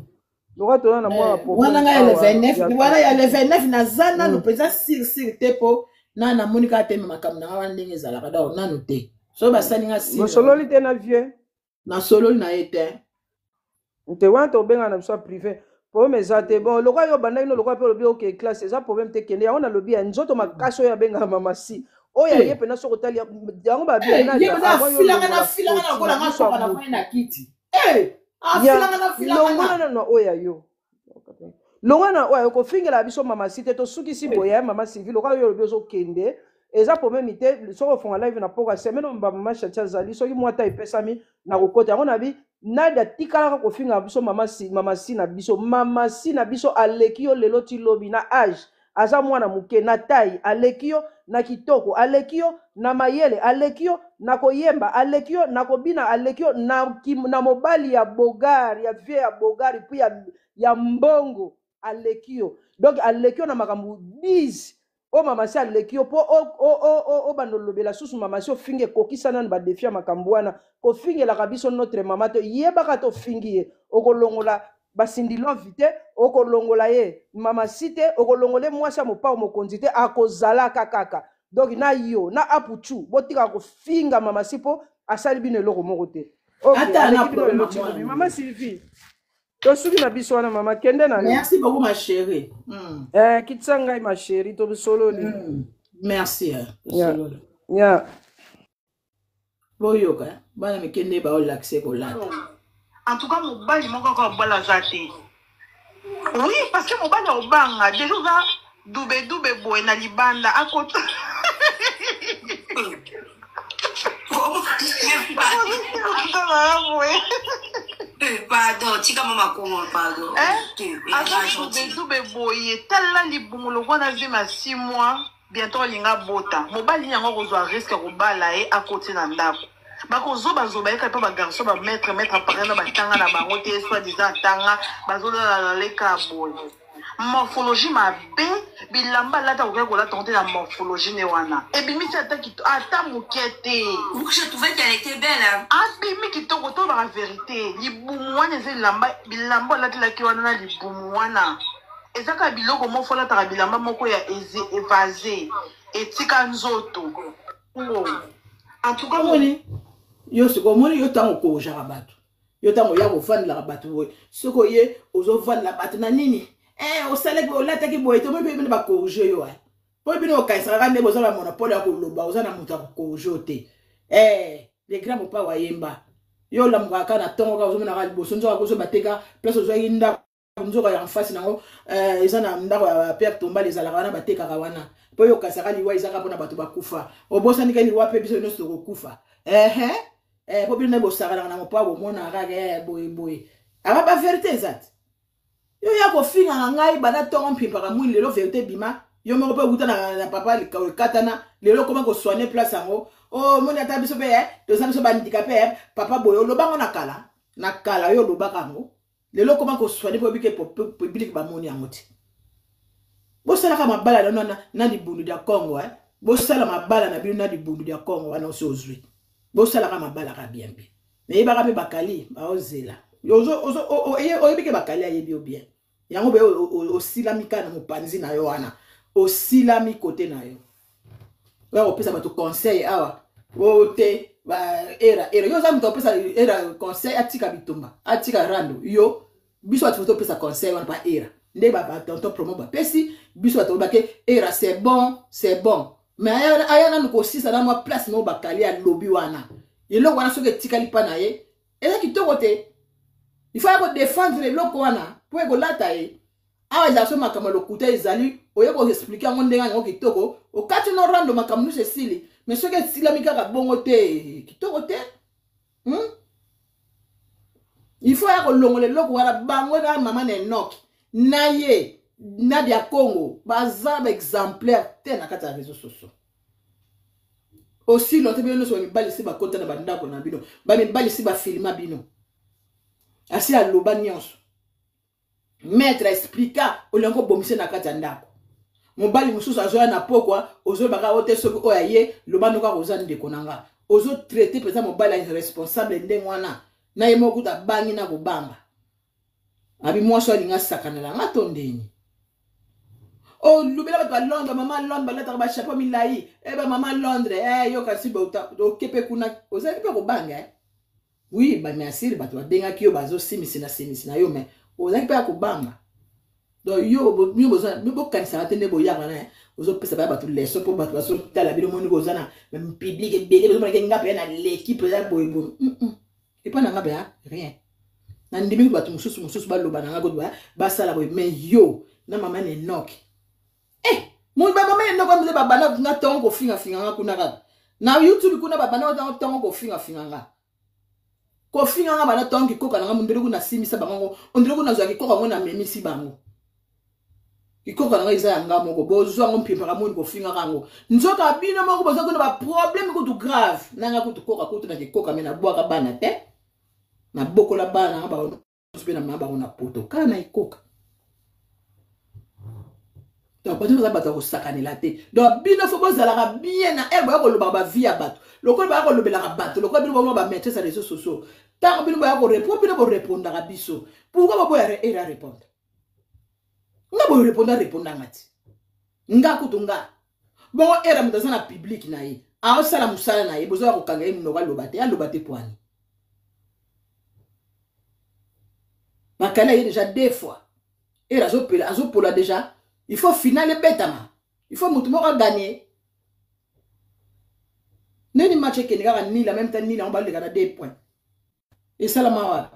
Lora to na moi problème. Wana nga le 29, voilà ya le 29 na zana no pesa sur te po na monika te makamna wana ndenge zala ka donc nanu te. So ba saninga si. Mo solo li te na vieux. Na solo na ete. Nte wana to benga na soit privé. Problème est bon le roi yo banda no le roi pe lobi OK classe ça problème te kende ya on a lobi ya nzoto makaso ya benga mama si. Oya yepe na soko tali yango ba bien na filanga na kola nga soka na fanya kiti filanga na no oya yo longana oya ko fingela biso mama site to suki si boya mama Sylvie loka yo biso kende eza problème ite soko fonga live na poka semaine mba mama chacha zali soki mwata epesami na kokota yango na bi nada tikala ko finga biso mama si na biso aleki yo lelo ti lobi na âge aza mwana muke na taille alekio na kitoko alekio na mayele alekio na koyemba alekio na kobina alekio na mobali ya bogari ya vie ya bogari puis ya mbongo alekio donc alekio na makambu 10 o mama si alekio po o bandolobela susu mama si ofinge kokisana na ba defia makambu wana ko fingela kabiso notre mama to yebaka to fingie okolongola basindilo vite okolongola ye mama site okolongole mwasa mopa mokonzi te akozala kaka donc na yo na apuchu botika ko finga mama sipo asali bino eloko moko te okay mama Sylvie to suki na biso wana mama kende na merci beaucoup ma chérie kitsanga ma chérie to solo ni merci solo ya boyoka bana mikende ba olaxe ko lata. En tout cas, mon bal, il manque encore un bal à zaté. Oui, parce que mon bal est au bang. Déjà, doube boy na libanda à côté. Pardon, tika mama comment pardon. Doube boy, tel là, li bon, le roi n'a vu ma 6 mois, bientôt il y a un bota. Mon bal, il y a un risque au bal à côté d'un dabo. Bakozo bazoba yeka pe ba garçon ba mettre appareil na batanga na bango te soit disant tanga bazola la leka boy morphologie ma be bilamba la ta ko la tenter la morphologie ne wana et bimi ça ata mukete vous je trouvais qu'elle était belle hein bimi ki to la vérité libumwana ze bilamba la la ki wana na libumwana ezaka biloko mo fola ta bilamba moko ya évasé etika nzoto en tout cas yo siko moni yo tango ko jarabatu yo tango ya ko fanda la batu boy soko ye ozo fanda la batu na nini o sale ko la taki boy to mo pe ba ko je yo po bi no kai sara ne bozo la monopole ya ko loba oza na muta ko jote les grands mo pa wa yemba yo la mwaka na tongo ka ozo na ka boso nzo ko so bateka place ozo yinda nzo ya en face nango eza na ndako ya Pierre Tomba les ala wana bateka ka wana po yo kasaka liwa izaka pona batu bakufa obosa nika liwa pe biso no so kufa po bino bosaka na mopa bo mona kaka boy aba ba vérité exact yo ya ko finga ngai bana tongo mpimpa ka mwili lelo vérité bima yo moko pe buta na papa le katana lelo comment ko soigner place ango mona ta biso pe to sa biso ba handicapé papa boyo lo bango na kala yo lo bakango lelo comment ko soigner po bike public ba moni angoti bosala ka mabala na libundu dia Congo bosala mabala na bino na libundu dia Congo wana osozwi bosala ka mabala ka bien mais ba ka bakali ba ozela oyebike bakali ayebi bien yango be osilamika na mopanzi na yo wana osilami kote na yo wa opesa bato conseil awa ote ba era yo za mto opesa era conseil atika bitumba atika rando yo biso atu opesa conseil wana ba era nde ba tonton promo ba pesi biso atu ba ke era c'est bon mais ayana nuko sisa na moi place no bakali ya lobby wana yelo wana soke tikali pa na ye eza kitoko te il faut ko défendre le loko wana po ko lata ye awa za so makama lokuta ezali oye ko expliquer ngo ndenga ngo kitoko o kati no rando makamu Cécile mais soke silamika ka bongo te kitoko te il faut ko longole loko wana bango na mama ne nok na ye Nadia Congo baza ba exemplaire te na kati ya réseaux sociaux aussi longtemps bino so mibali si ba kota na bandako na bino ba mibali si ba filma bino asi aloba nyonso maître explica olengo bomise na kati ya ndako mobali mususu azoya na pokwa ozo baka ote soki oya ye lobano ka kozana ndeko nanga ozo traiter peza mobali responsable ndengwana na ye moko ta bangi na kobanga abi mwaso alinga sakanela ngato ndeni oh lubela bato ba Londres mama Londres balata ba chapeau milai mama Londres yo kasi ba okepe kuna ozali pe kobanga oui ba merci bato ba benga ki yo bazo simisi na yo mais ozali pe kobanga donc yo boza bo kanisa atende boyaka na ozo pesa ba bato leso po bato baso tala bino moni ko zana même public ebele bozo maka ngape na l'équipe ya boyebo et pas na ngape rien na ndimi bato mususu ba loba na ngako ba sala boy mais yo na mama ne noki moi ba mama ne noki ba bana na tongo finga nga kuna ka na YouTube kuna ba bana na tongo ko finga nga ko finga nga bana tongo koka na mundelo kuna simisa bango ondelo kuna zwa kikoka ngona memisi bango kikoka na iza yanga moko bozwa ngo mpimpa kamoni ko finga kango nzoka bino moko bozwa kuna ba problème ko tu grave nanga ko tu koka ko tu na kikoka mena bwaka bana te na bokola bana ba na maba na poto kana ikoka donc pas ça bato ko sakanela te donc bino fo bozala bien na ba ko loba ba vie bato lokolo ba ko lobela ka bato lokolo bino ba mettre sur les réseaux sociaux tant bino ba ko répondre bino bo répondre ka biso pourquoi ba boya era répondre nga bo répondre ngati nga kutunga bon era mutazana public na ye a osala musala na ye bozo ko kanga ye mnoka loba te poani makala ye déjà deux fois et azopola déjà il faut finale betama il faut mutu moko gagner neni match ke nga ni la même temps ni la on va le gagner 2 points et ça la mawa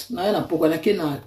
na yana poko na kena